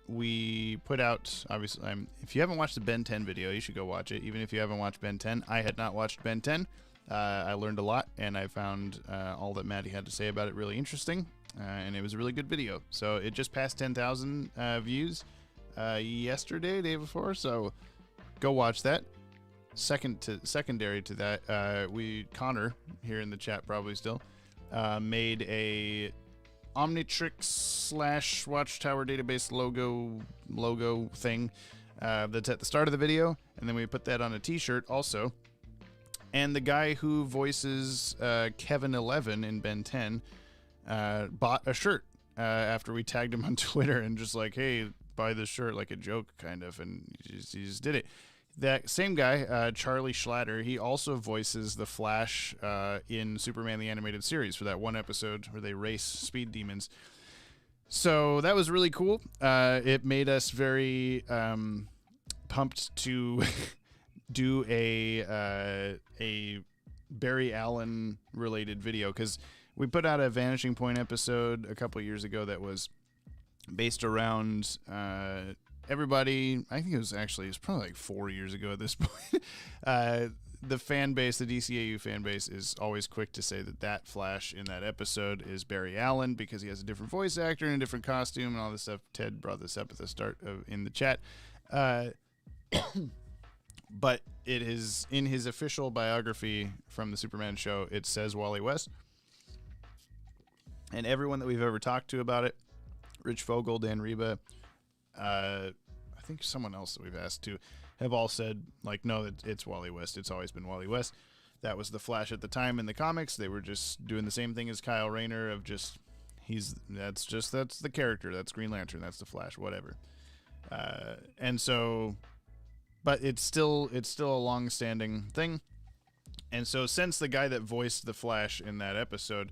we put out, obviously, if you haven't watched the Ben 10 video, you should go watch it. Even if you haven't watched Ben 10, I had not watched Ben 10. I learned a lot, and I found all that Maddie had to say about it really interesting, and it was a really good video. So it just passed 10,000 views yesterday, day before, so go watch that. Secondary to that, Connor, here in the chat probably still, made a Omnitrix / Watchtower database logo thing that's at the start of the video, and then we put that on a t-shirt also. And the guy who voices Kevin 11 in Ben 10 bought a shirt after we tagged him on Twitter and just like, hey, buy this shirt, like a joke kind of, and he just did it. That same guy, Charlie Schlatter, he also voices the Flash in Superman the Animated Series for that one episode where they race speed demons. So that was really cool. It made us very pumped to do a Barry Allen related video, because we put out a Vanishing Point episode a couple years ago that was based around everybody. I think it was probably like 4 years ago at this point. The fan base, the DCAU fan base, is always quick to say that Flash in that episode is Barry Allen because he has a different voice actor and a different costume and all this stuff. Ted brought this up at the start in the chat. But it is in his official biography from the Superman show, it says Wally West. And everyone that we've ever talked to about it, Rich Fogel, Dan Reba, I think someone else that we've asked to, have all said, like, no, it's Wally West. It's always been Wally West. That was the Flash at the time in the comics. They were just doing the same thing as Kyle Rayner of just, that's the character. That's Green Lantern. That's the Flash, whatever. And so, but it's still a long-standing thing. And so since the guy that voiced the Flash in that episode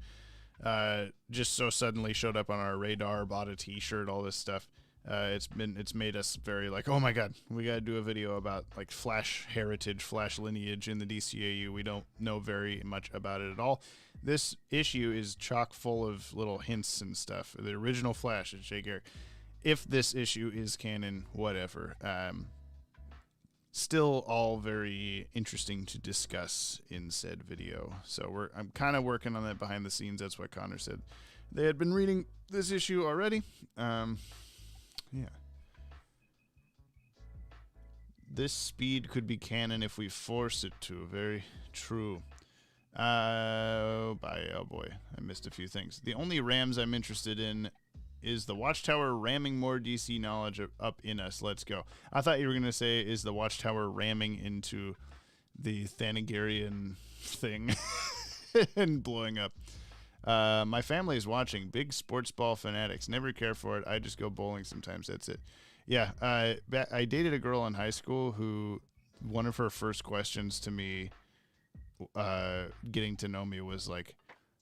just so suddenly showed up on our radar, bought a t-shirt, all this stuff, it's made us very like, oh my god, we gotta do a video about like Flash heritage, Flash lineage in the DCAU. We don't know very much about it at all. This issue is chock full of little hints and stuff. The original Flash is Jay Garrick. If this issue is canon, whatever. Still all very interesting to discuss in said video. So I'm kind of working on that behind the scenes. That's what Connor said. They had been reading this issue already. Yeah. This speed could be canon if we force it to. Very true. Oh boy, I missed a few things. The only rams I'm interested in is the Watchtower ramming more DC knowledge up in us. Let's go. I thought you were going to say, is the Watchtower ramming into the Thanagarian thing and blowing up. My family is watching. Big sports ball fanatics. Never care for it. I just go bowling sometimes. That's it. Yeah. I dated a girl in high school who one of her first questions to me, getting to know me, was like,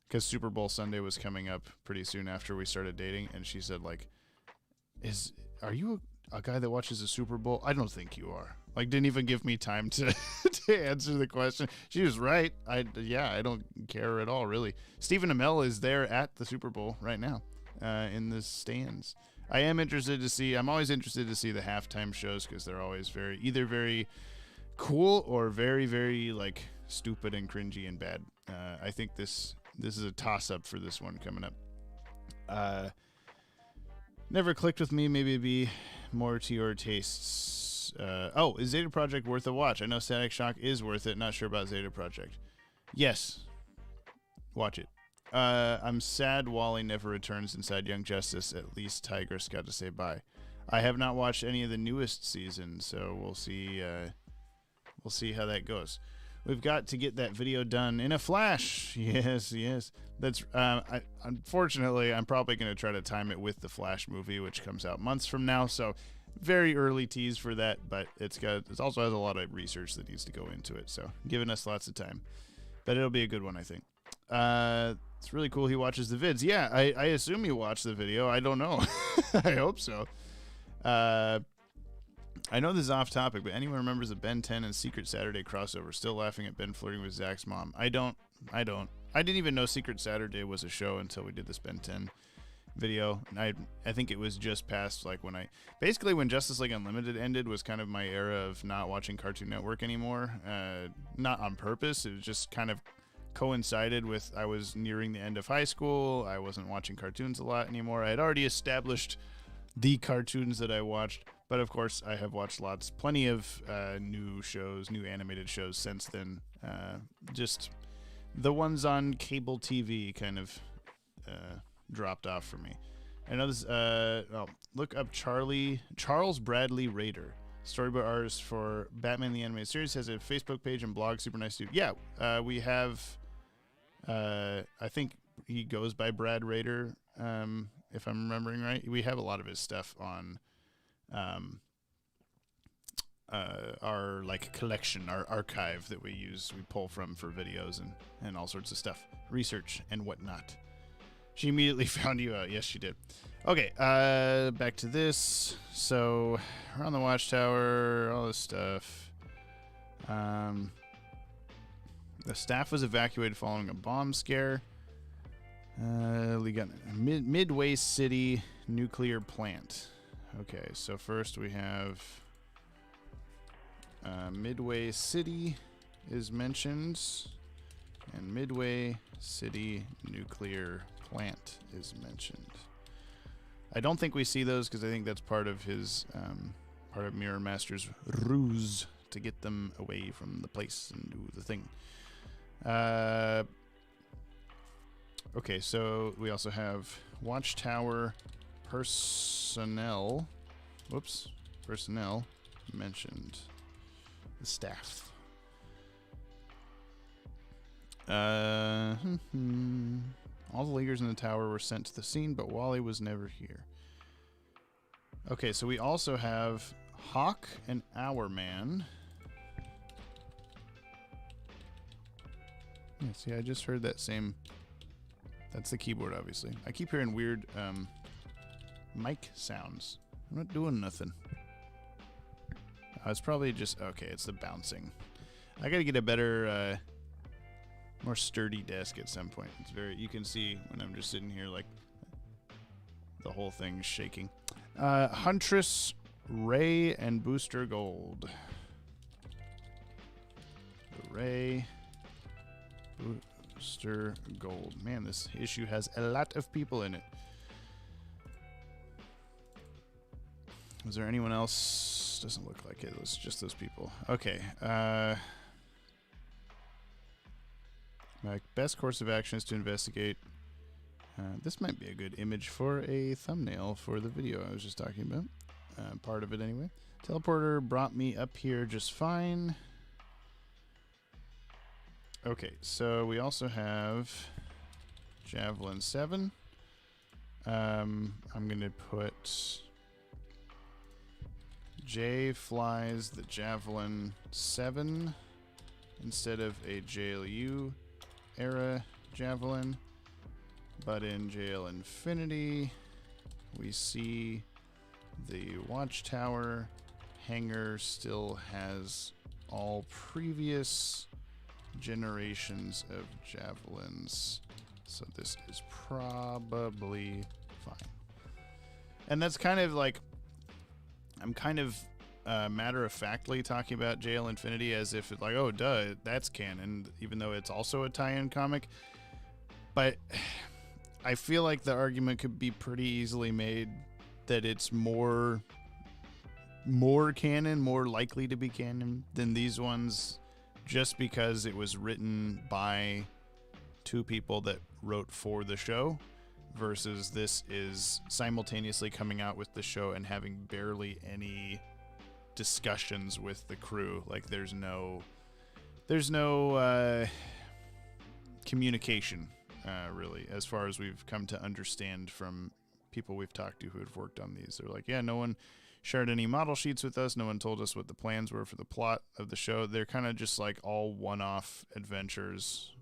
because Super Bowl Sunday was coming up pretty soon after we started dating, and she said like, are you a guy that watches the Super Bowl? I don't think you are. Like, didn't even give me time to to answer the question. She was right. I don't care at all, really. Stephen Amell is there at the Super Bowl right now, in the stands. I am interested to see. I'm always interested to see the halftime shows because they're always either very cool or very, very like stupid and cringy and bad. I think this is a toss up for this one coming up. Never clicked with me. Maybe it'd be more to your tastes. Is Zeta Project worth a watch? I know Static Shock is worth it. Not sure about Zeta Project. Yes. Watch it. I'm sad Wally never returns inside Young Justice. At least Tigress got to say bye. I have not watched any of the newest seasons, so we'll see. We'll see how that goes. We've got to get that video done in a flash. Yes. That's unfortunately, I'm probably going to try to time it with the Flash movie, which comes out months from now. So very early tease for that, but it also has a lot of research that needs to go into it. So giving us lots of time, but it'll be a good one, I think. It's really cool. He watches the vids. Yeah, I assume you watched the video. I don't know. I hope so. I know this is off topic, but anyone remembers the Ben 10 and Secret Saturday crossover? Still laughing at Ben flirting with Zach's mom. I don't. I didn't even know Secret Saturday was a show until we did this Ben 10 video. And I think it was just past, like, when Justice League Unlimited ended was kind of my era of not watching Cartoon Network anymore. Not on purpose. It was just kind of coincided with I was nearing the end of high school. I wasn't watching cartoons a lot anymore. I had already established the cartoons that I watched. But of course, I have watched plenty of new animated shows since then. Just the ones on cable TV kind of dropped off for me. I know this. Look up Charles Bradley Rader, storyboard artist for Batman the Animated Series. Has a Facebook page and blog. Super nice dude. Yeah, we have. I think he goes by Brad Rader, if I'm remembering right. We have a lot of his stuff on. Our collection, our archive that we pull from for videos and all sorts of stuff, research and whatnot. She immediately found you out. Yes, she did. Okay, back to this. So, around the Watchtower, all this stuff. The staff was evacuated following a bomb scare. We got Midway City nuclear plant. Okay, so first we have Midway City is mentioned, and Midway City nuclear plant is mentioned. I don't think we see those because I think that's part of his, part of Mirror Master's ruse to get them away from the place and do the thing. Okay, so we also have Watchtower personnel mentioned. The staff. All the Leaguers in the tower were sent to the scene, but Wally was never here. Okay, so we also have Hawk and Hourman. Yeah, see, I just heard that same... That's the keyboard, obviously. I keep hearing weird mic sounds. I'm not doing nothing. It's probably just... Okay, it's the bouncing. I gotta get a better, more sturdy desk at some point. It's very... You can see when I'm just sitting here, like, the whole thing's shaking. Huntress, Ray, and Booster Gold. Ray... Booster Gold. Man, this issue has a lot of people in it. Is there anyone else? Doesn't look like it. It's just those people. Okay. My best course of action is to investigate. This might be a good image for a thumbnail for the video I was just talking about. Part of it anyway. Teleporter brought me up here just fine. Okay, so we also have Javelin 7. I'm going to put Jay flies the Javelin 7 instead of a JLU era Javelin. But in JL Infinity, we see the Watchtower hangar still has all previous generations of javelins, so this is probably fine. And that's kind of like, I'm kind of matter-of-factly talking about JL Infinity as if it's like, oh duh, that's canon, even though it's also a tie-in comic. But I feel like the argument could be pretty easily made that it's more canon, more likely to be canon than these ones, just because it was written by two people that wrote for the show, versus this is simultaneously coming out with the show and having barely any discussions with the crew. Like there's no communication really, as far as we've come to understand from people we've talked to who have worked on these. They're like, yeah, no one shared any model sheets with us. No one told us what the plans were for the plot of the show. They're kind of just like all one-off adventures.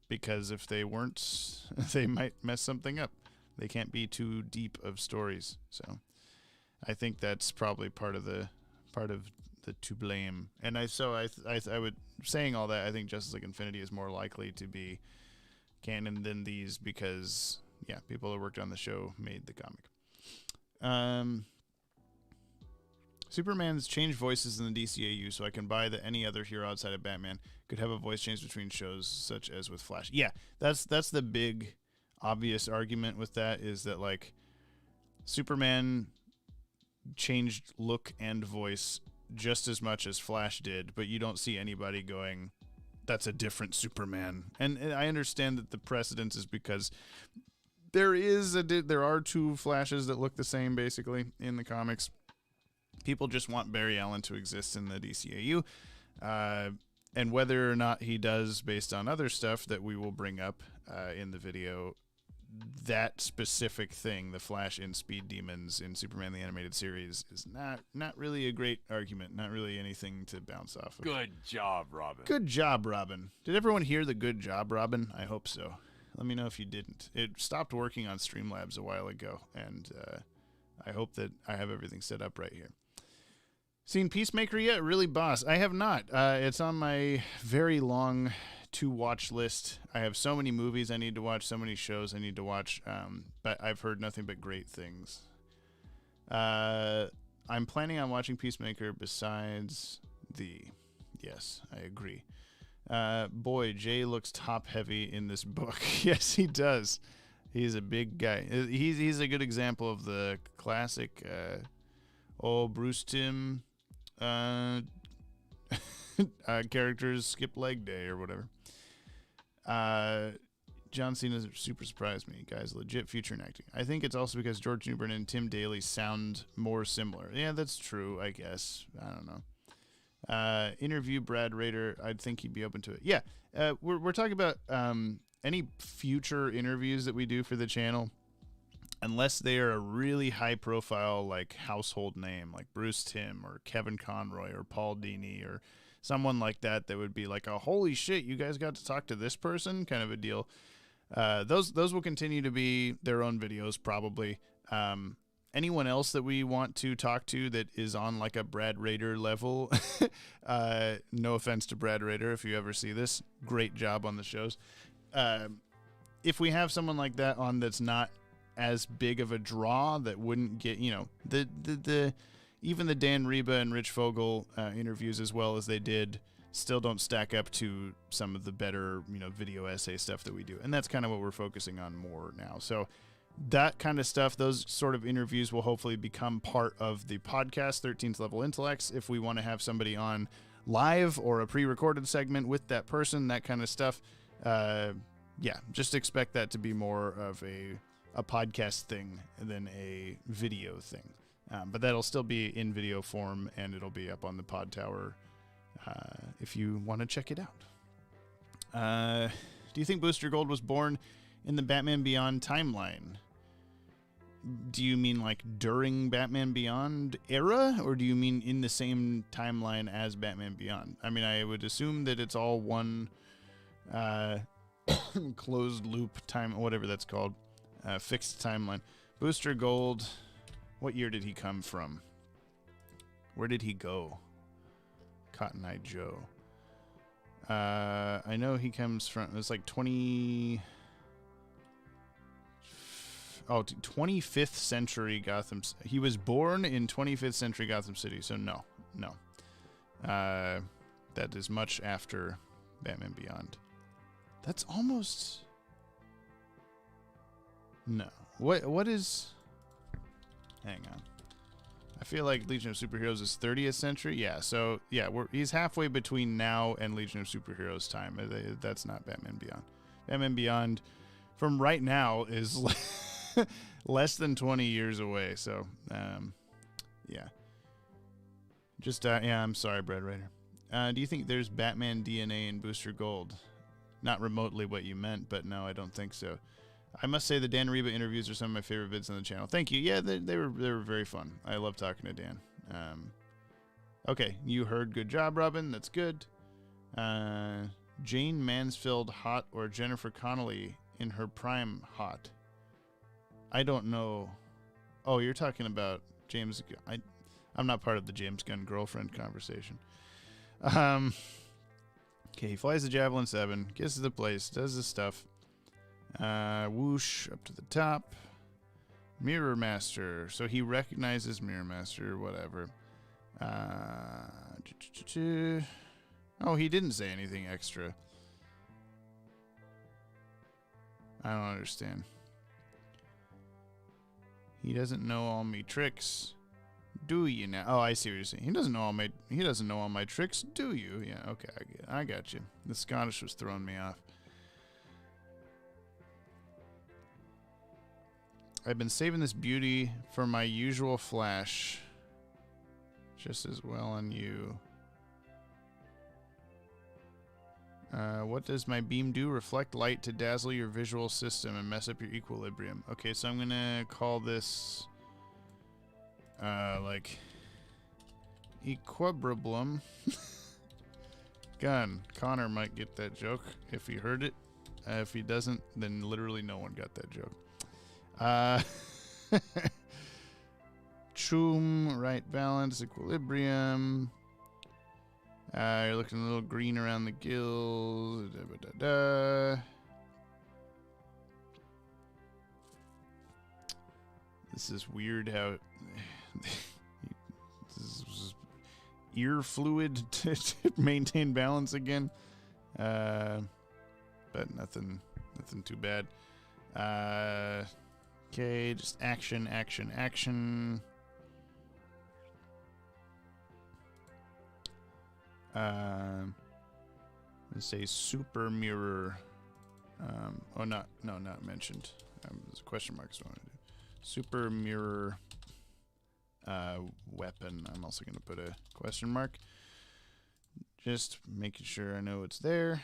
Because if they weren't, they might mess something up. They can't be too deep of stories. So I think that's probably part of the to blame. And I would, saying all that, I think Justice League Infinity is more likely to be canon than these because, yeah, people that worked on the show made the comic. Superman's changed voices in the DCAU, so I can buy that any other hero outside of Batman could have a voice change between shows, such as with Flash. Yeah, that's the big, obvious argument with that, is that, like, Superman changed look and voice just as much as Flash did, but you don't see anybody going, that's a different Superman. And I understand that the precedence is because there are two Flashes that look the same, basically, in the comics. People just want Barry Allen to exist in the DCAU. And whether or not he does, based on other stuff that we will bring up in the video, that specific thing, the Flash in Speed Demons in Superman the Animated Series, is not really a great argument. Not really anything to bounce off of. Good job, Robin. Good job, Robin. Did everyone hear the good job, Robin? I hope so. Let me know if you didn't. It stopped working on Streamlabs a while ago, and I hope that I have everything set up right here. Seen Peacemaker yet? Really, boss? I have not. It's on my very long to-watch list. I have so many movies I need to watch, so many shows I need to watch, but I've heard nothing but great things. I'm planning on watching Peacemaker besides the... Yes, I agree. Boy, Jay looks top-heavy in this book. Yes, he does. He's a big guy. He's a good example of the classic Bruce Timm characters skip leg day or whatever. John Cena super surprised me. Guys, legit future in acting. I think it's also because George Newbern and Tim Daly sound more similar. Yeah, that's true, I guess. I don't know. Interview Brad Rader. I'd think he'd be open to it. Yeah, we're talking about any future interviews that we do for the channel. Unless they are a really high-profile, like, household name, like Bruce Timm or Kevin Conroy or Paul Dini or someone like that would be like a holy shit, you guys got to talk to this person kind of a deal. Those will continue to be their own videos probably. Anyone else that we want to talk to that is on like a Brad Rader level, no offense to Brad Rader if you ever see this, great job on the shows. If we have someone like that on that's not as big of a draw, that wouldn't get, you know, the even the Dan Reba and Rich Fogel interviews, as well as they did, still don't stack up to some of the better, you know, video essay stuff that we do. And that's kind of what we're focusing on more now. So that kind of stuff, those sort of interviews will hopefully become part of the podcast, 13th Level Intellects, if we want to have somebody on live or a pre-recorded segment with that person, that kind of stuff. Yeah, just expect that to be more of a podcast thing than a video thing. But that'll still be in video form, and it'll be up on the Pod Tower if you want to check it out. Do you think Booster Gold was born in the Batman Beyond timeline? Do you mean like during Batman Beyond era, or do you mean in the same timeline as Batman Beyond? I mean, I would assume that it's all one closed loop time, whatever that's called, fixed timeline. Booster Gold, what year did he come from? Where did he go? Cotton Eye Joe. I know he comes from, it was like 25th century Gotham. He was born in 25th century Gotham City, so no. That is much after Batman Beyond. That's almost... No. What is... Hang on. I feel like Legion of Superheroes is 30th century. Yeah, so, yeah, he's halfway between now and Legion of Superheroes time. That's not Batman Beyond. Batman Beyond, from right now, is... less than 20 years away, so yeah. Just yeah, I'm sorry, Bread Raider. Do you think there's Batman DNA in Booster Gold? Not remotely what you meant, but no, I don't think so. I must say the Dan Reba interviews are some of my favorite vids on the channel. Thank you. Yeah, they were very fun. I love talking to Dan. Okay, you heard. Good job, Robin. That's good. Jane Mansfield hot or Jennifer Connelly in her prime hot? I don't know. Oh, you're talking about James. I'm not part of the James Gunn girlfriend conversation. Okay, he flies the Javelin 7, gets to the place, does this stuff. Whoosh, up to the top. Mirror Master. So he recognizes Mirror Master, whatever. Oh, he didn't say anything extra. I don't understand. He doesn't know all me tricks, do you now? Oh, I see what you're saying. He doesn't know all my tricks, do you? Yeah, okay, I got you. The Scottish was throwing me off. I've been saving this beauty for my usual flash, just as well on you. What does my beam do? Reflect light to dazzle your visual system and mess up your equilibrium. Okay, so I'm going to call this, like, equilibrium. Gun. Connor might get that joke if he heard it. If he doesn't, then literally no one got that joke. Choom, right balance, equilibrium. You're looking a little green around the gills. This is weird how this is ear fluid to maintain balance again. But nothing too bad. Okay, just action. Let's say super mirror. Not mentioned. There's a question mark. So I want to do super mirror weapon. I'm also going to put a question mark. Just making sure I know it's there.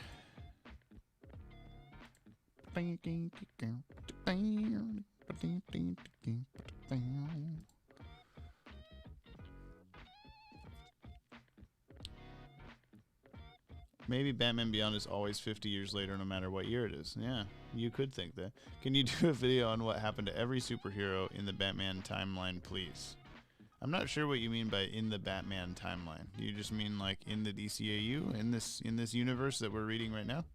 Maybe Batman Beyond is always 50 years later, no matter what year it is. Yeah, you could think that. Can you do a video on what happened to every superhero in the Batman timeline, please? I'm not sure what you mean by in the Batman timeline. Do you just mean like in the DCAU, in this universe that we're reading right now?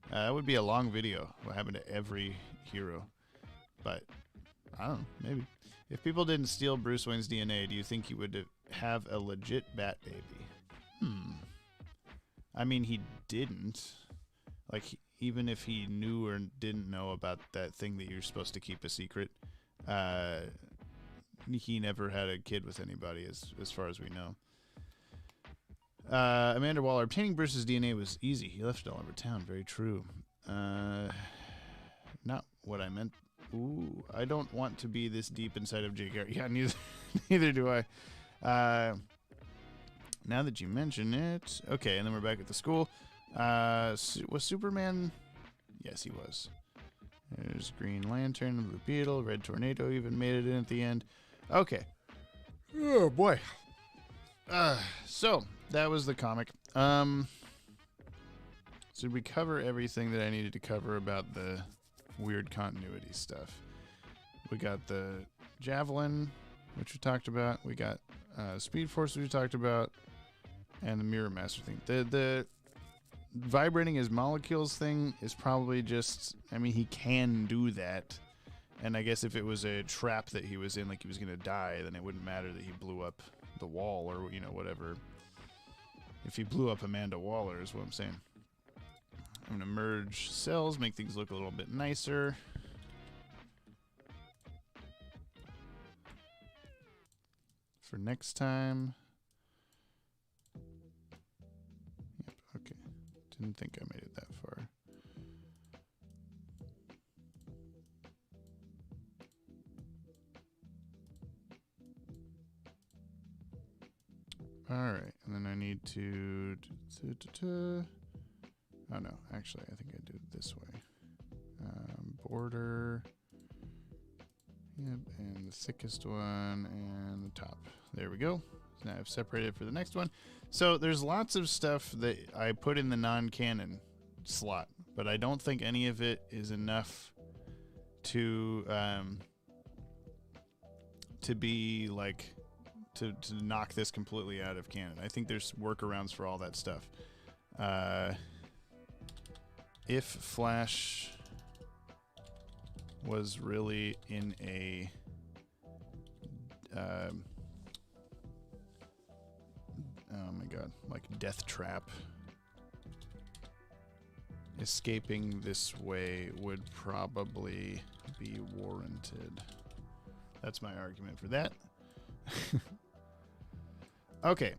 That would be a long video. What happened to every hero? But I don't know. Maybe if people didn't steal Bruce Wayne's DNA, do you think he would have a legit Bat baby? I mean, he didn't. Like, even if he knew or didn't know about that thing that you're supposed to keep a secret, he never had a kid with anybody, as far as we know. Amanda Waller, obtaining Bruce's DNA was easy. He left it all over town. Very true. Not what I meant. Ooh, I don't want to be this deep inside of J.K. Yeah, neither do I. Now that you mention it. Okay, and then we're back at the school. Was Superman Yes, he was. There's Green Lantern, Blue Beetle, Red Tornado even made it in at the end. Okay. Oh, boy. So, that was the comic. So did we cover everything that I needed to cover about the weird continuity stuff? We got the Javelin, which we talked about. We got Speed Force, which we talked about. And the Mirror Master thing. The vibrating his molecules thing is probably just... I mean, he can do that. And I guess if it was a trap that he was in, like he was going to die, then it wouldn't matter that he blew up the wall or, you know, whatever. If he blew up Amanda Waller is what I'm saying. I'm going to merge cells, make things look a little bit nicer. For next time. Yep, okay. Didn't think I made it that far. Alright, and then I need to... Oh no, actually I think I did it this way. Border. Yep, and the thickest one and the top. There we go. So now I've separated for the next one. So there's lots of stuff that I put in the non-canon slot, but I don't think any of it is enough to be like... To knock this completely out of canon. I think there's workarounds for all that stuff. If Flash was really in a oh my god, like death trap, escaping this way would probably be warranted. That's my argument for that. Okay.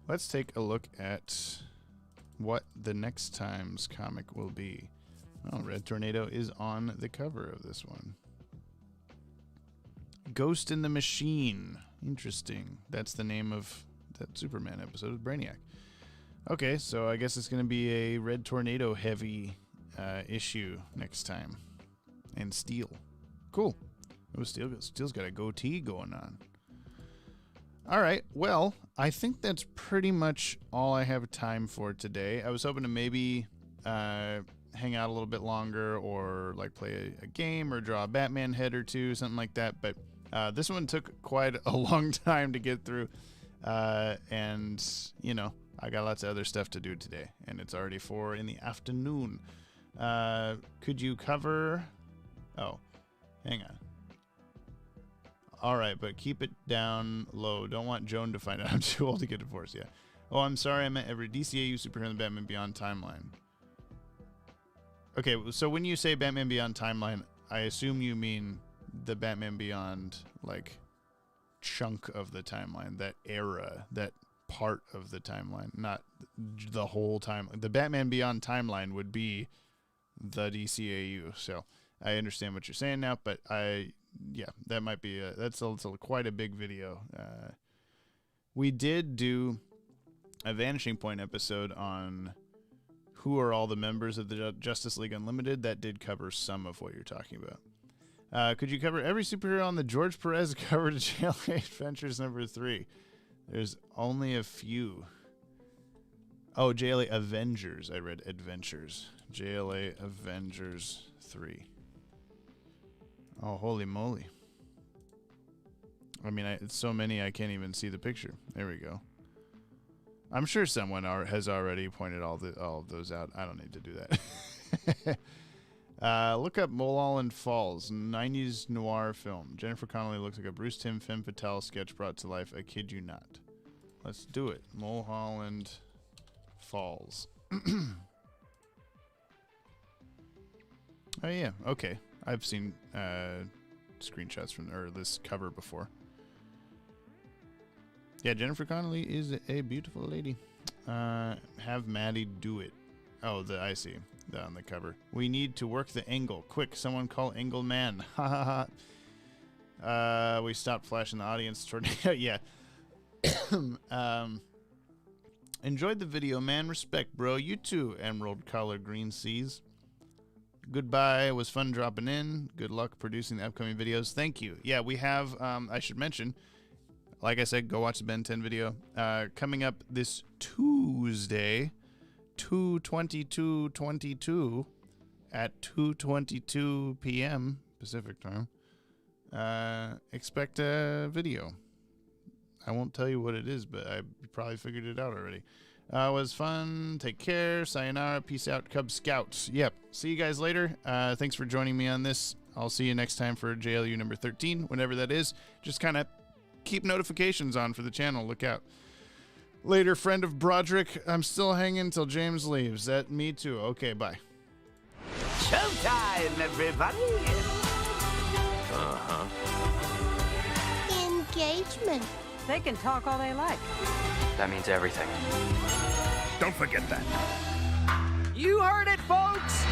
Let's take a look at what the next time's comic will be. Oh, Red Tornado is on the cover of this one. Ghost in the Machine. Interesting. That's the name of that Superman episode with Brainiac. Okay, so I guess it's going to be a Red Tornado heavy issue next time. And Steel. Cool. Oh, Steel's got a goatee going on. All right, well, I think that's pretty much all I have time for today. I was hoping to maybe hang out a little bit longer or like play a game or draw a Batman head or two, something like that. But this one took quite a long time to get through. And, you know, I got lots of other stuff to do today. And it's already 4 in the afternoon. Could you cover... Oh, hang on. All right, but keep it down low. Don't want Joan to find out I'm too old to get divorced. Yeah. Oh, I'm sorry. I meant every DCAU superhero in the Batman Beyond timeline. Okay, so when you say Batman Beyond timeline, I assume you mean the Batman Beyond, like, chunk of the timeline, that era, that part of the timeline, not the whole time. The Batman Beyond timeline would be the DCAU. So I understand what you're saying now, but yeah, that might be that's quite a big video. We did do a Vanishing Point episode on who are all the members of the Justice League Unlimited. That did cover some of what you're talking about. Could you cover every superhero on the George Perez cover to JLA Adventures #3? There's only a few. Oh, JLA Avengers. I read Adventures. JLA Avengers 3. Oh, holy moly. I mean, it's so many I can't even see the picture. There we go. I'm sure someone has already pointed all of those out. I don't need to do that. Look up Mulholland Falls, 90s noir film. Jennifer Connelly looks like a Bruce Timm femme fatale sketch brought to life. I kid you not. Let's do it. Mulholland Falls. Oh, yeah. Okay. I've seen screenshots from this cover before. Yeah, Jennifer Connelly is a beautiful lady. Have Maddie do it. Oh, I see. On the cover. We need to work the angle. Quick, someone call Angle Man. Ha ha ha. We stopped Flash in the audience. Tornado. Yeah. Enjoyed the video, man. Respect, bro. You too, Emerald Collar Green Seas. Goodbye. It was fun dropping in. Good luck producing the upcoming videos. Thank you. Yeah, we have, I should mention, like I said, go watch the Ben 10 video. Coming up this Tuesday, 2/22/22 at 2:22 p.m. Pacific time. Expect a video. I won't tell you what it is, but I probably figured it out already. It was fun. Take care. Sayonara. Peace out, Cub Scouts. Yep. See you guys later. Thanks for joining me on this. I'll see you next time for JLU number 13, whenever that is. Just kind of keep notifications on for the channel. Look out. Later, friend of Broderick. I'm still hanging till James leaves. That me too. Okay, bye. Showtime, everybody! Engagement. They can talk all they like. That means everything. Don't forget that. You heard it, folks!